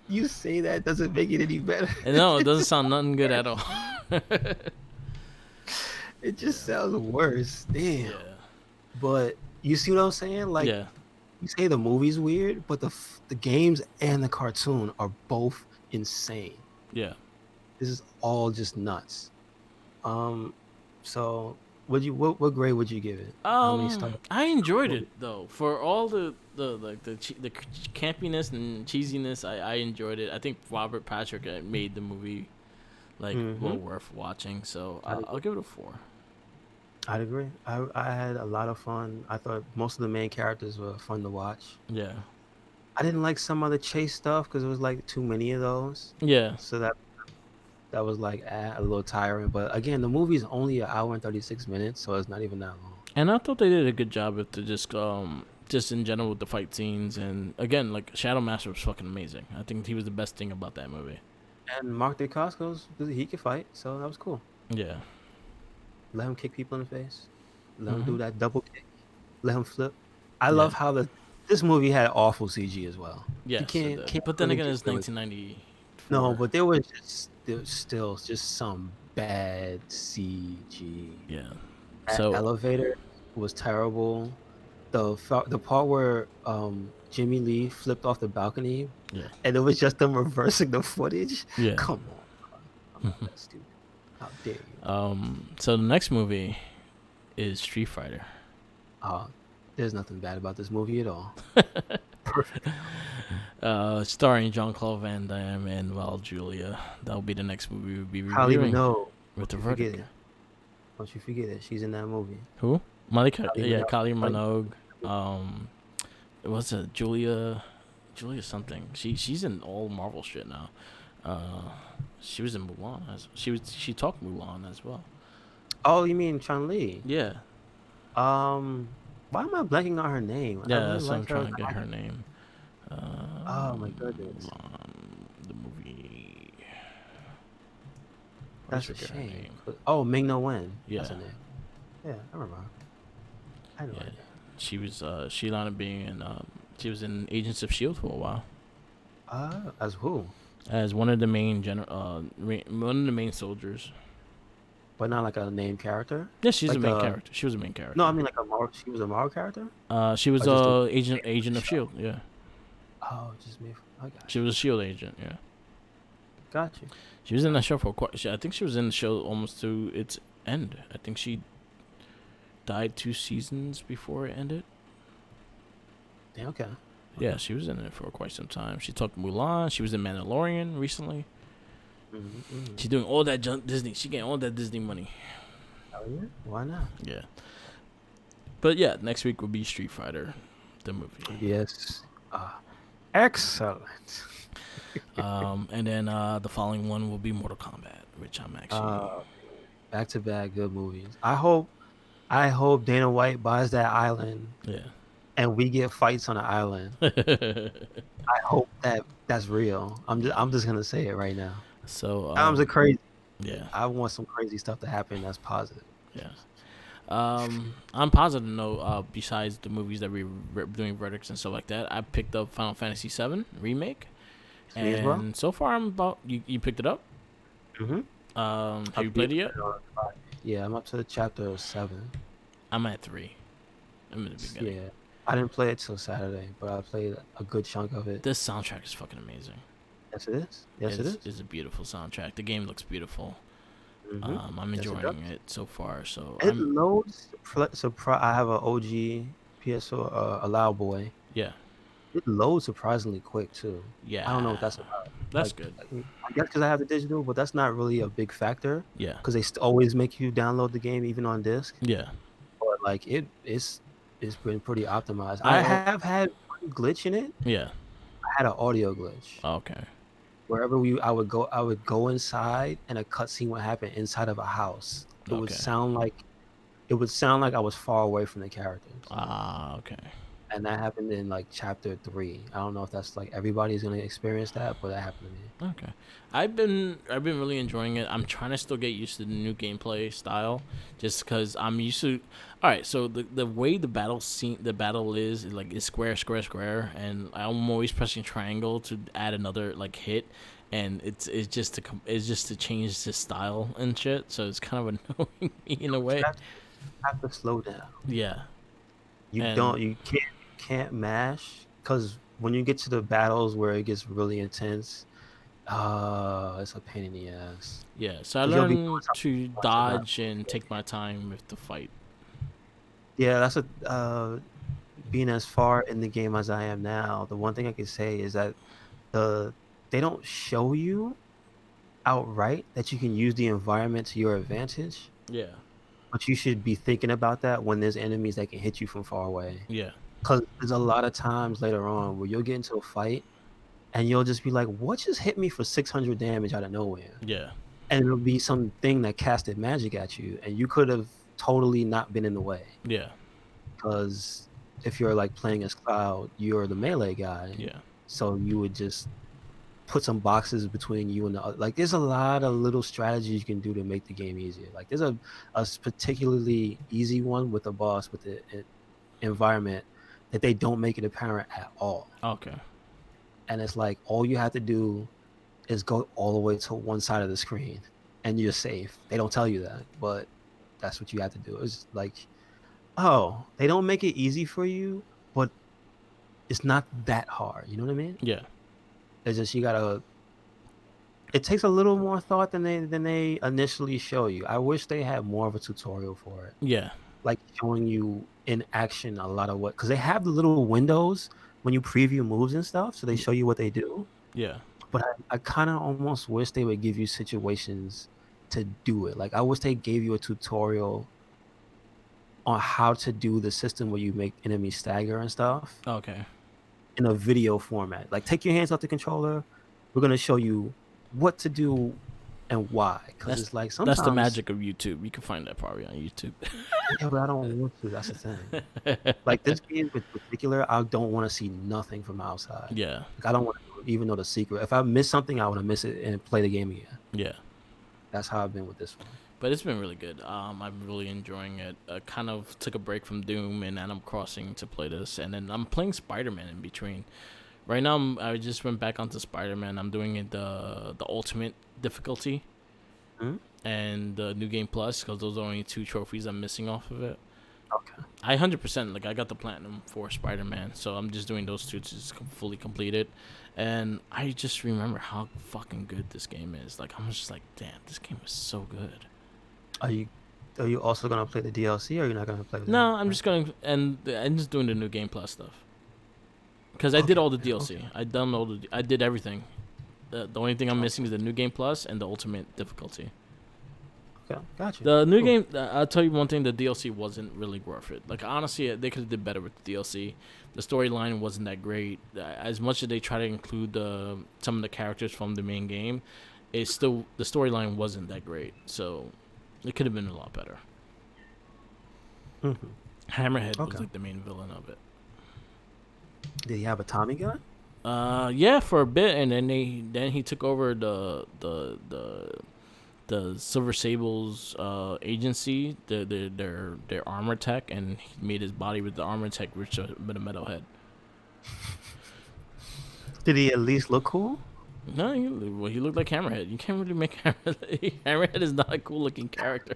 You say that doesn't make it any better. And no, it doesn't sound nothing good at all. It just sounds worse. Damn. Yeah, But you see what I'm saying? Like yeah, you say the movie's weird, but the games and the cartoon are both insane. yeah. This is all just nuts. Um, so what grade would you give it? How many stars? I enjoyed it though. For all the campiness and cheesiness, I enjoyed it. I think Robert Patrick made the movie like well Mm-hmm. worth watching. So I'd, I'll give it a 4. I'd agree. I had a lot of fun. I thought most of the main characters were fun to watch. Yeah, I didn't like some of the chase stuff because it was like too many of those. yeah. So that was like a little tiring. But again, the movie's only an hour and 36 minutes, so it's not even that long. And I thought they did a good job with the just in general with the fight scenes, and again like Shadow Master was fucking amazing. I think he was the best thing about that movie. And Mark Dacascos, he could fight, so that was cool. Yeah. Let him kick people in the face. Let him Hmm. do that double kick. Let him flip. I Yeah. love how this movie had awful CG as well. You Yes, it did. can't But then really again, get it's rid of it. 1994. No, but there was still just some bad CG. Yeah. That So elevator was terrible. The part where Jimmy Lee flipped off the balcony yeah. and it was just them reversing the footage. Yeah. Come on, I'm not that stupid. How dare you? So the next movie is Street Fighter. Uh, there's nothing bad about this movie at all. Perfect. Starring Jean-Claude Van Damme and Val Julia. That'll be the next movie we'll be Kylie reviewing Minogue. with the You forget verdict. it. Don't you forget it. She's in that movie. Who? Malika. Kylie Yeah, Minogue. Kylie Minogue. What's it? Julia. Julia something. She's in all Marvel shit now. Uh, she was in Mulan. She talked Mulan as well. Oh, you mean Chun Li? Yeah, Why am I blanking on her name? I yeah. really That's what I'm like her trying as to an get her actress. name. Oh my goodness, The movie. Always that's a forget her shame. name. Oh, Ming No Wen, that's Yeah, her name. Yeah, I remember her. I know yeah. her name. She was. She landed being in. She was in Agents of Shield for a while As who? as one of the main one of the main soldiers. But not like a named character. Yeah, she's a Like main character. She was a main no, I character. mean like a Marvel. She was a Marvel character, She was or just a agent of Shield. Yeah, oh, just me. I got she you. was a Shield agent. Yeah, Got you. she was in that Got show you. for quite. I think she was in the show almost to its end. I think she died 2 seasons before it ended. Yeah, okay. Yeah, Okay. she was in it for quite some time. She took Mulan. She was in Mandalorian recently. Mm-hmm. She's doing all that Disney. She getting all that Disney money. Oh yeah. Why not? Yeah, but yeah, next week will be Street Fighter, the movie. Yes. Excellent. And then the following one will be Mortal Kombat, which I'm actually Uh, back to back good movies. I hope Dana White buys that island yeah. and we get fights on the island. I hope that's real. I'm just gonna say it right now. So Times are crazy. yeah, I want some crazy stuff to happen that's positive. yeah. I'm positive to know. Besides the movies that we're doing verdicts and stuff like that, I picked up Final Fantasy VII remake, Me as well. and so far I'm about you picked it up. Mm-hmm. Have you played it yet? Yeah, I'm up to chapter 7. I'm at 3. I'm in the beginning. Yeah, I didn't play it till Saturday, but I played a good chunk of it. This soundtrack is fucking amazing. Yes, it is. Yes, it It's is. it's a beautiful soundtrack. The game looks beautiful. Mm-hmm. I'm Yes, it does. enjoying it so far. So It loads. I have an OG PS4, Allow Boy. yeah, It loads surprisingly quick too. I don't know what yeah, that's about. that's Like, good. I guess because I have the digital, but that's not really a big factor Yeah, because they always make you download the game even on disc. yeah, But like it's been pretty optimized. I I oh have had one glitch in it. yeah, I had an audio glitch. okay, Wherever I would go inside and a cutscene would happen inside of a house. It would okay, sound like it would sound like I was far away from the characters. okay. And that happened in like chapter 3. I don't know if that's like everybody's gonna experience that, but that happened to me. Okay, I've been really enjoying it. I'm trying to still get used to the new gameplay style, just because I'm used to. All right, so the way the battle is like it's square, square, square, and I'm always pressing triangle to add another like hit, and it's just to change the style and shit. So it's kind of annoying me in a You way. have to slow down. Yeah, You and don't. You can't mash because when you get to the battles where it gets really intense, it's a pain in the ass. yeah, so I Because you'll be doing learned something to too much and not. dodge and take my time with the fight. Yeah, that's a being as far in the game as I am now. The one thing I can say is that the they don't show you outright that you can use the environment to your advantage, Yeah, but you should be thinking about that when there's enemies that can hit you from far away. yeah, Because there's a lot of times later on where you'll get into a fight and you'll just be like, "What just hit me for 600 damage out of nowhere?" yeah, And it'll be something that casted magic at you, and you could have totally not been in the way. yeah, Because if you're like playing as Cloud, you're the melee guy, yeah. so you would just put some boxes between you and the other. Like, there's a lot of little strategies you can do to make the game easier. Like, there's a particularly easy one with a boss with the environment that they don't make it apparent at all. Okay. And it's like all you have to do is go all the way to one side of the screen and you're safe. They don't tell you that, but that's what you have to do. It's like, oh, they don't make it easy for you, but it's not that hard. You know what I mean? Yeah. It's just you gotta. It takes a little more thought than they initially show you. I wish they had more of a tutorial for it, Yeah. like showing you in action a lot of what, because they have the little windows when you preview moves and stuff, so they show you what they do. Yeah. But I kind of almost wish they would give you situations to do it. Like I wish they gave you a tutorial on how to do the system where you make enemies stagger and stuff. Okay. in a video format. Like, take your hands off the controller. We're gonna show you what to do and why. Because That's it's like that's the sometimes, magic of YouTube. You can find that probably on YouTube. yeah, but I don't want to. That's the thing. Like this game in particular, I don't want to see nothing from outside. Yeah, Like I don't want to even know the secret. If I miss something, I want to miss it and play the game again. yeah. That's how I've been with this one. But it's been really good. I'm really enjoying it. I kind of took a break from Doom and Animal Crossing to play this, and then I'm playing Spider Man in between. Right now, I just went back onto Spider Man. I'm doing it the ultimate difficulty Hmm? and the new game plus because those are only two trophies I'm missing off of it. Okay. I 100% like I got the platinum for Spider Man, so I'm just doing those two to just fully complete it. And I just remember how fucking good this game is. Like I'm just like, damn, this game is so good. Are you are you also gonna play the DLC, or you're not gonna play that? No, I'm just going and I'm just doing the new game plus stuff because I did Okay. all the Okay. DLC. I downloaded, I did everything. The only thing I'm missing is the new game plus and the ultimate difficulty. Okay. Gotcha. The new Cool. game, I'll tell you one thing: the DLC wasn't really worth it. Like honestly, they could have did better with the DLC. The storyline wasn't that great. As much as they try to include some of the characters from the main game, it's still the storyline wasn't that great. So it could have been a lot better. Hmm. Hammerhead was Okay. like the main villain of it. Did he have a Tommy gun? Yeah, for a bit, and then he took over the Silver Sable's agency, their armor tech, and he made his body with the armor tech with a metal head. Did he at least look cool? No, he looked like Hammerhead. You can't really make Hammerhead is not a cool looking character.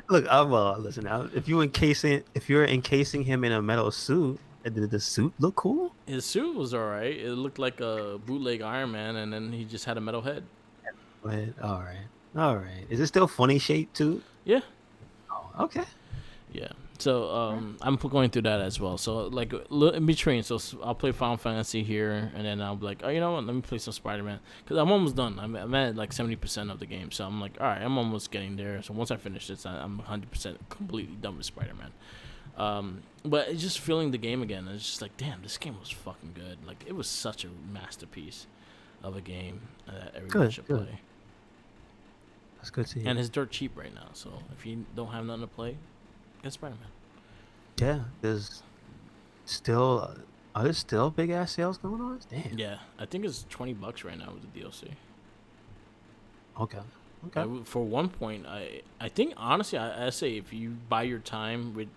Look, well, listen. If you're encasing him in a metal suit, did the suit look cool? His suit was alright. It looked like a bootleg Iron Man, and then he just had a metal head. But all right. Is it still funny shape too? Yeah, Oh, okay. yeah. So I'm going through that as well. So like in between, so I'll play Final Fantasy here, and then I'll be like, oh, you know what? Let me play some Spider Man because I'm almost done. I'm at like 70% of the game, so I'm like, all right, I'm almost getting there. So once I finish this, I'm 100% completely done with Spider Man. But it's just feeling the game again. It's just like, damn, this game was fucking good. Like it was such a masterpiece of a game that everyone Good, should good. play. That's good to And hear. it's dirt cheap right now, so if you don't have nothing to play, get Spider Man. Yeah, there's still are there still big ass sales going on? Damn. Yeah, I think it's $20 right now with the DLC. Okay. Okay. For one point, I think honestly, I say if you buy your time with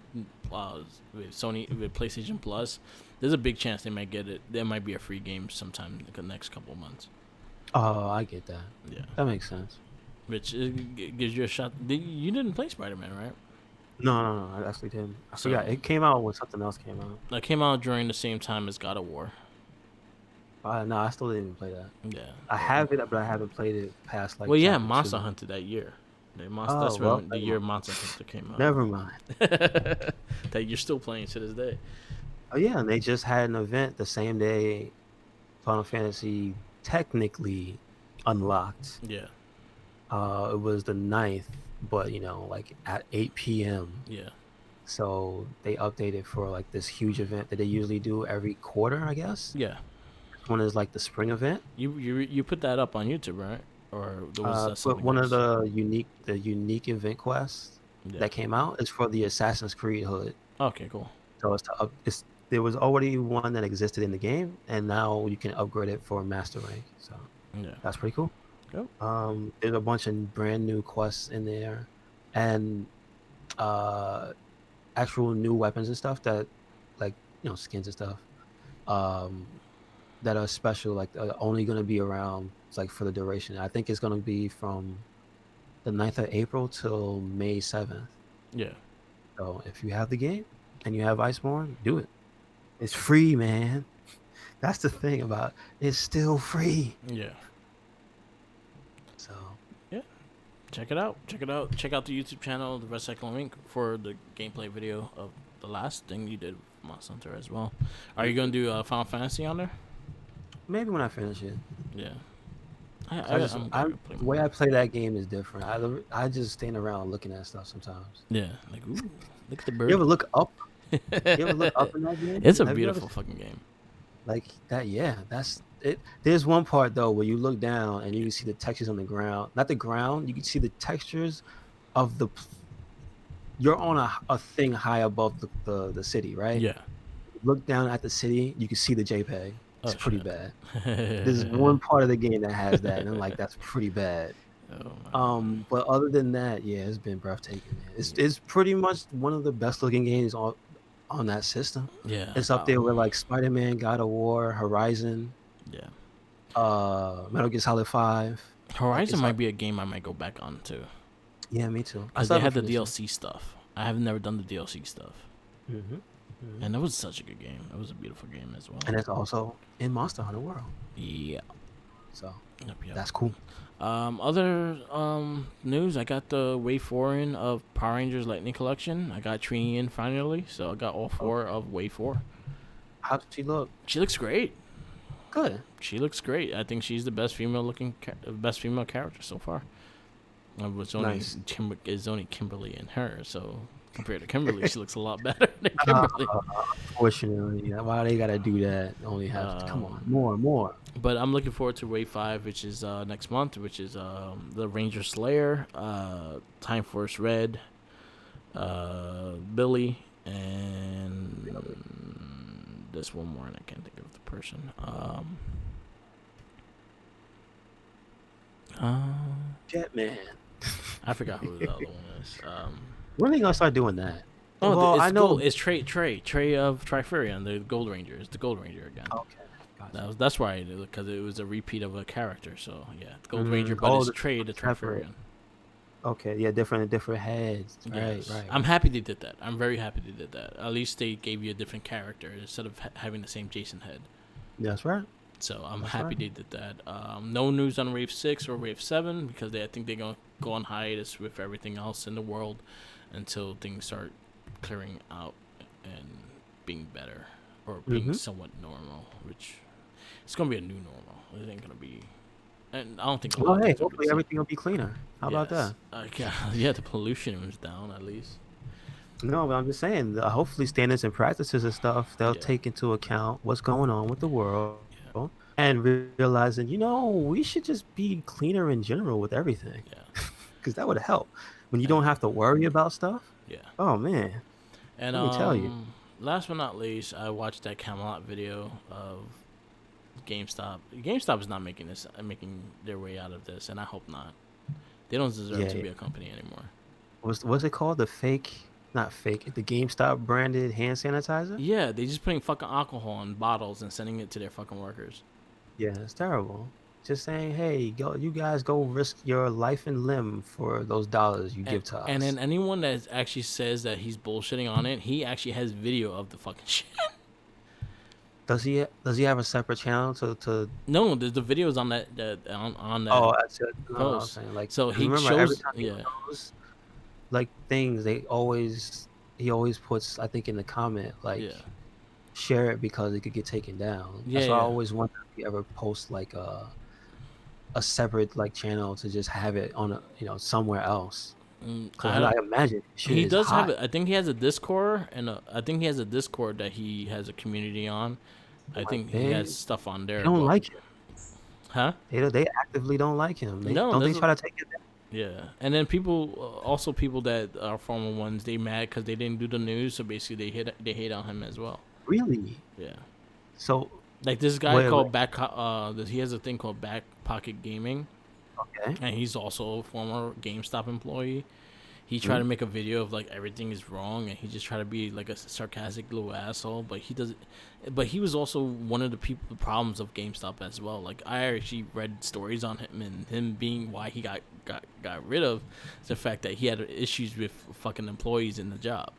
Sony with PlayStation Plus, there's a big chance they might get it. There might be a free game sometime in the next couple of months. Oh, I get that. Yeah, That makes sense. which gives you a shot. You didn't play Spider Man, right? No, I actually didn't. I forgot. So It came out when something else came out. that came out during the same time as God of War. No, I still didn't even play that. Yeah. I have it, but I haven't played it past like Well, yeah, chapter Monster two. Hunter that year. Oh That's well, when the year Monster Hunter came out. never mind. That you're still playing to this day. Oh yeah, and they just had an event the same day Final Fantasy technically unlocked. Yeah, It was the ninth, but like at 8 p.m. yeah, So they updated for like this huge event that they usually do every quarter, I guess. yeah. This one is like the spring event. You put that up on YouTube, right? Or there was But something one of else? the unique event quests Yeah. that came out is for the Assassin's Creed hood. Okay, cool. So there was already one that existed in the game, and now you can upgrade it for master rank. So Yeah. that's pretty cool. Yep. There's a bunch of brand new quests in there, and uh, actual new weapons and stuff that, like skins and stuff, um, that are special, like only gonna be around like for the duration. I think it's gonna be from the 9th of April till May 7th. Yeah. So if you have the game and you have Iceborne, do it. It's free, man. That's the thing about it. It's still free. Yeah. So Yeah. Check it out. Check it out. Check out the YouTube channel, the Red Cyclone Inc. for the gameplay video of the last thing you did with Monster Hunter as well. Are you gonna do Final Fantasy on there? maybe when I finish it. Yeah. I just I'm I gonna play the way more. I play that game is different. I just stand around looking at stuff sometimes. Yeah. Like, look at the You ever bird. look up? You ever look up in that game? It's a Have you ever? beautiful fucking game. Like that, yeah, that's it. There's one part though where you look down and you can see the textures on the ground. Not the ground, you can see the textures of the. You're on a thing high above the city, right? Yeah. Look down at the city, you can see the JPEG. It's Oh pretty shit. bad. There's one part of the game that has that, and I'm like, that's pretty bad. Oh my god. But other than that, yeah, it's been breathtaking, man. It's Yeah. it's pretty much one of the best looking games on that system. Yeah. It's up there with like Spider-Man, God of War, Horizon, Yeah. Metal Gear Solid 5. Like Horizon it's might up. be a game I might go back on too, Yeah, me too. I because still they haven't had the finished it. DLC stuff. I have never done the DLC stuff, Hmm. Hmm. and it was such a good game. It was a beautiful game as well. And it's also in Monster Hunter World, Yeah. so Yep. Yep. that's cool. Other news. I got the Wave 4 in of Power Rangers Lightning Collection. I got Trini in finally, so I got all Oh, 4 of Wave 4. how does she look? She looks great. Good. She looks great. I think she's the best best female character so far. It's only Nice. It's only Kimberly and her. So compared to Kimberly, she looks a lot better than Uh, Kimberly. Unfortunately, why they gotta do that? Only have to come on, Um, more, more. but I'm looking forward to Wave 5, which is next month, which is the Ranger Slayer, Time Force Red, Billy, and there's one more, and I can't think of the person. Uh, Jetman. I forgot who the other one is. When are they gonna start doing that? Oh, Well, it's I gold. know. It's Trey of Triferion, the Gold Ranger. It's the Gold Ranger again. Okay, gotcha. That's why, because it was a repeat of a character. So yeah, the Gold Ranger, but Oh, it's Trey the separate. Triferion. Okay, yeah, different heads. Right, Yes, right, I'm right. happy they did that. I'm very happy they did that. At least they gave you a different character instead of having the same Jason head. That's right. So I'm That's happy right. they did that. No news on Wave 6 or Wave 7 because I think they're gonna go on hiatus with everything else in the world until things start clearing out and being better or being Mm-hmm. somewhat normal. Which it's gonna be a new normal. It ain't gonna be, and I don't think a lot Well, of hey, things will be the hopefully same. everything will be cleaner. How about Yes. that? Yeah. Yeah. The pollution was down at least. No, but I'm just saying, hopefully standards and practices and stuff, they'll Yeah. take into account what's going on with the world Yeah. and realizing, we should just be cleaner in general with everything Yeah. because that would help. When you And don't have to worry about stuff, yeah. oh man, And let me tell you. last but not least, I watched that Camelot video of GameStop. GameStop is not making their way out of this, and I hope not. They don't deserve to Yeah, be a company anymore. what's it called? The fake, not fake, the GameStop branded hand sanitizer? Yeah, they just putting fucking alcohol in bottles and sending it to their fucking workers. Yeah, it's terrible. Just saying, hey, go, you guys go risk your life and limb for those dollars you And give to and us. then anyone that actually says that he's bullshitting on it, he actually has video of the fucking shit. Does he have a separate channel to No, there's the videos on that on that Oh, that's it. No, I'm post. saying like So 'cause he remember every shows, time he yeah, posts like things, he always puts I think in the comment like yeah, share it because it could get taken down. yeah, That's why I yeah. always wonder if he ever posts like a separate like channel to just have it on somewhere else. Because I I don't. imagine shit He is does have hot. it. I think he has a Discord, and I think he has a Discord that he has a community on. I Like think he has stuff on they there, don't but like him. huh? They actively don't like him. They No, don't they there's a, try to take it down. yeah. And then also people that are former ones, they mad because they didn't do the news, so basically they hate on him as well. Really? Yeah. So Like this guy wait, called he has a thing called Back Pocket Gaming, okay. and he's also a former GameStop employee. He tried to Mhm. make a video of like everything is wrong, and he just tried to be like a sarcastic little asshole. But he doesn't. But he was also one of the problems of GameStop as well. Like I actually read stories on him and him being why he got rid of the fact that he had issues with fucking employees in the job.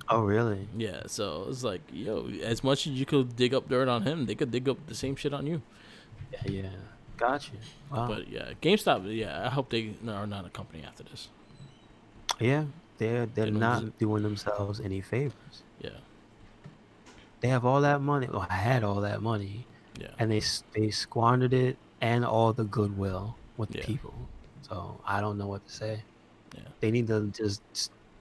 Oh really? Yeah, so it's like, yo, as much as you could dig up dirt on him, they could dig up the same shit on you. Yeah, yeah. Gotcha. Wow. But yeah, GameStop. Yeah, I hope they are not a company after this. Yeah, they're They don't. not doing themselves any favors. Yeah, They have all that money. Well, I had all that money, yeah, and they squandered it and all the goodwill with the yeah, people. So I don't know what to say. yeah. They need to just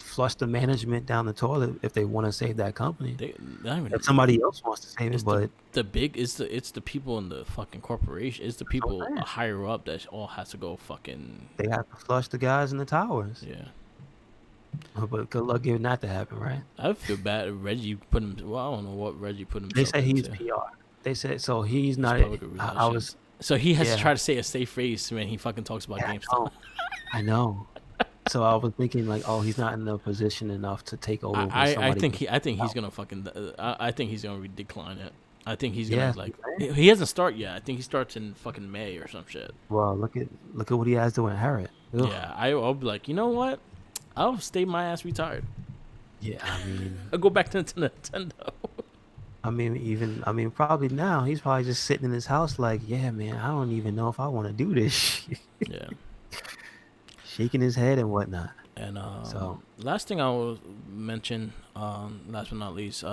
flush the management down the toilet if they want to save that company. They not If even. somebody else wants to save it, It's but the big. It's the people in the fucking corporation. It's the that's what people I'm saying. higher up that all has to go fucking. They have to flush the guys in the towers. Yeah. But good luck getting that to happen, right? I feel bad if Reggie put him. Well, I don't know what Reggie put They himself say he's into. PR. They said so. He's It's not. public I was. relations. So he has to Yeah. try to say a safe face when he fucking talks about Yeah. I GameStop. know. I know. So I was thinking like, oh, he's not in the position enough to take over when I somebody think gets he's out. gonna fucking I think he's gonna decline it. I think he's gonna Yes. like he hasn't started yet. I think he starts in fucking May or some shit. Well, look at what he has to inherit. Ugh. Yeah, I'll be like, you know what? I'll stay my ass retired. Yeah. I mean. I'll go back to Nintendo. Probably now he's probably just sitting in his house like, yeah, man, I don't even know if I want to do this shit. Yeah, Shaking his head and whatnot. and So, last thing I will mention, last but not least,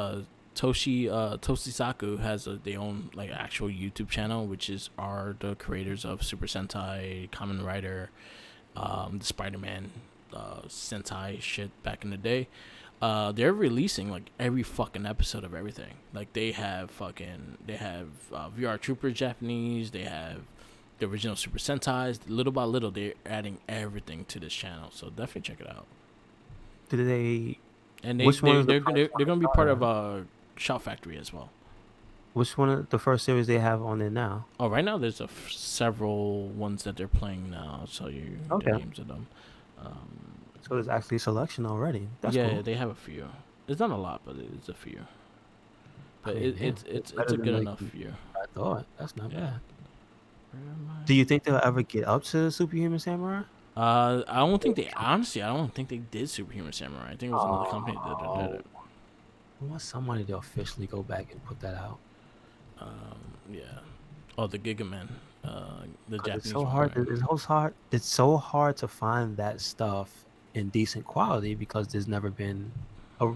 Toshisaku has their own like actual YouTube channel, which are the creators of Super Sentai, Kamen Rider, the Spider-Man, Sentai shit back in the day. They're releasing like every fucking episode of everything. Like they have VR Troopers Japanese. They have the original Super Sentais. Little by little, they're adding everything to this channel. So definitely check it out. did they? And Which one is the they're gonna be part of Shout Factory as well. Which one of the first series they have on there now? Oh, right now there's several ones that they're playing now. I'll tell you the Okay, names of them. so there's actually selection already. That's Yeah, cool. they have a few. It's not a lot, but it's a few. I But mean, yeah, it's better a than good like enough few. I thought. That's not Yeah. bad. Where am Do you think they'll ever get up to Superhuman Samurai? I don't think they honestly. I don't think they did Superhuman Samurai. I think it was another company that did Oh, it. I want somebody to officially go back and put that out. Yeah. Oh, the Gigaman. The 'Cause it's Japanese so one. hard. Right? It's so hard to find that stuff in decent quality because there's never been a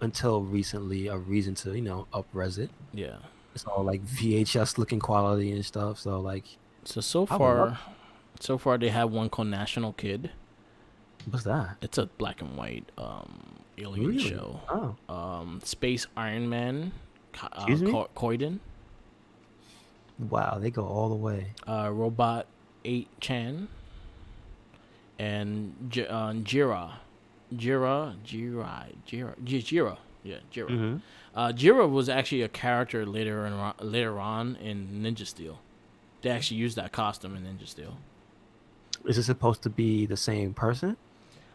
until recently a reason to upres it. Yeah. It's all like VHS looking quality and stuff. So like So I would love. so far they have one called National Kid. What's that? It's a black and white alien Really? show. Oh, Space Iron Man. excuse me. Koiden. Wow, they go all the way. Robot 8chan. And Jira. Jira. Yeah, Jira. Hmm. Jira was actually a character later on in Ninja Steel. They actually used that costume in Ninja Steel. Is it supposed to be the same person?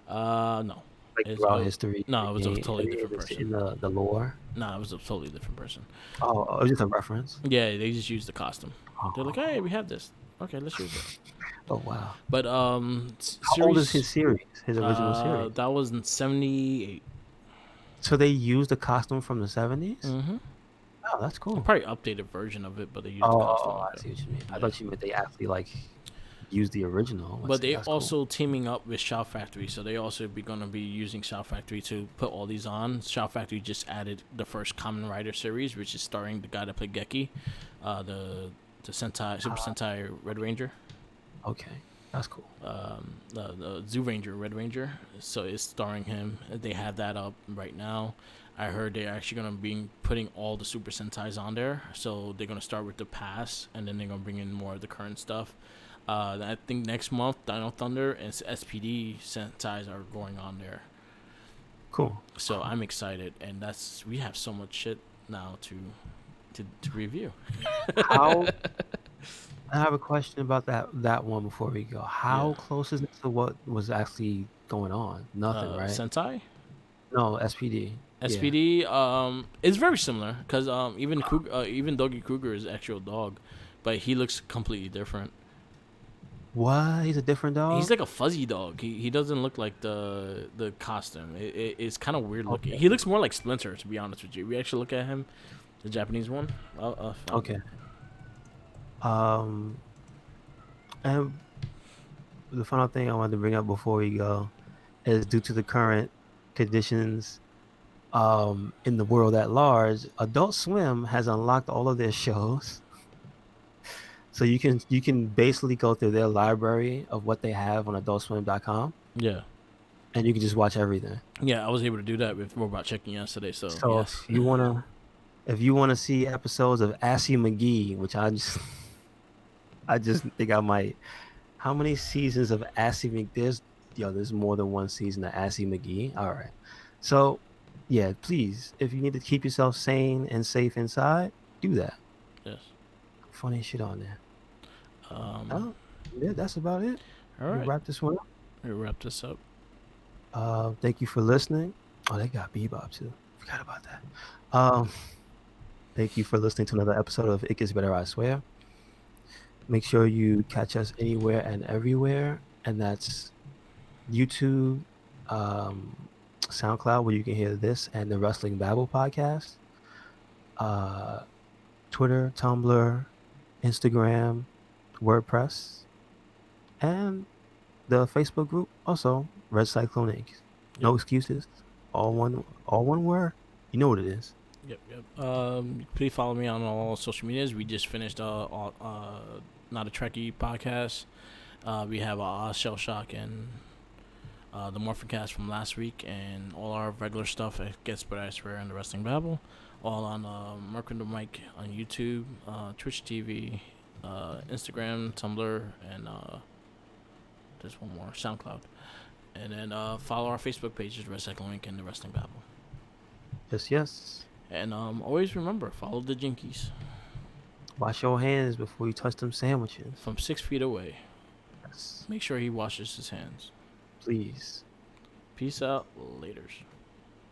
No. Like throughout Oh, history, no, it was a in, totally in, different in person. the lore. No, it was a totally different person. Oh, it was just a reference. Yeah, they just used the costume. They're like, hey, Oh, we have this. Okay, let's use it. oh wow. But How old is his series series? His original series? that was in '78. So they used the costume from the 70s? Mm-hmm. Oh, that's cool. Probably updated version of it, but they used the Oh, costume. I see what you mean. I Yeah. thought you meant they actually like used the original. But they That's cool. also teaming up with Shout Factory, so they also be gonna be using Shout Factory to put all these on. Shout Factory just added the first Kamen Rider series, which is starring the guy that played Geki, the Sentai Super Sentai Red Ranger, Okay, that's cool. the Zoo Ranger Red Ranger. So it's starring him. They have that up right now. I heard they're actually gonna be putting all the Super Sentais on there. So they're gonna start with the past, and then they're gonna bring in more of the current stuff. I think next month Dino Thunder and SPD Sentais are going on there. Cool. So I'm excited, and we have so much shit now to review. How I have a question about that one before we go. How Yeah. close is it to what was actually going on? Nothing, right? Sentai No, SPD. Yeah. SPD is very similar because even Doggy Kruger is actual dog, but he looks completely different. What? He's a different He's dog? like a fuzzy dog. He doesn't look like the costume. It's kind of weird looking. Okay. He looks more like Splinter, to be honest with you. We actually look at him, the Japanese one. Okay. Um, and the final thing I wanted to bring up before we go is due to the current conditions in the world at large, Adult Swim has unlocked all of their shows. So you can basically go through their library of what they have on adultswim.com Yeah. and you can just watch everything. Yeah, I was able to do that with Robot Chicken yesterday. So So yes. if you wanna see episodes of Assy McGee, which I just think I might. How many seasons of Assy McGee? There's more than one season of Assy McGee. All right. So, yeah, please, if you need to keep yourself sane and safe inside, do that. Yes. Funny shit on there. Um. Oh, yeah, that's about it. All We right. wrap this one up. We wrap this up. Thank you for listening. Oh, they got Bebop too. Forgot about that. Um, thank you for listening to another episode of It Gets Better, I Swear. Make sure you catch us anywhere and everywhere, and that's YouTube, SoundCloud, where you can hear this and the Wrestling Babble podcast, uh, Twitter, Tumblr, Instagram, WordPress, and the Facebook group. Also, Red Cyclone Inc. Yep. No excuses. All one word. You know what it is. Yep. Yep. Please follow me on all social medias. We just finished Not a Trekkie podcast. We have Shell Shock and the Morphin Cast from last week, and all our regular stuff at Gets Better I Swear and the Wrestling Babble, all on Merc and the Mike on YouTube, Twitch TV, Instagram, Tumblr, and there's one more, SoundCloud. And then follow our Facebook pages, Recycle Inc. and the Wrestling Babble. Yes, yes. And always remember, follow the Jinkies. Wash your hands before you touch them sandwiches. From 6 feet away. Yes. Make sure he washes his hands. Please. Peace out. Laters.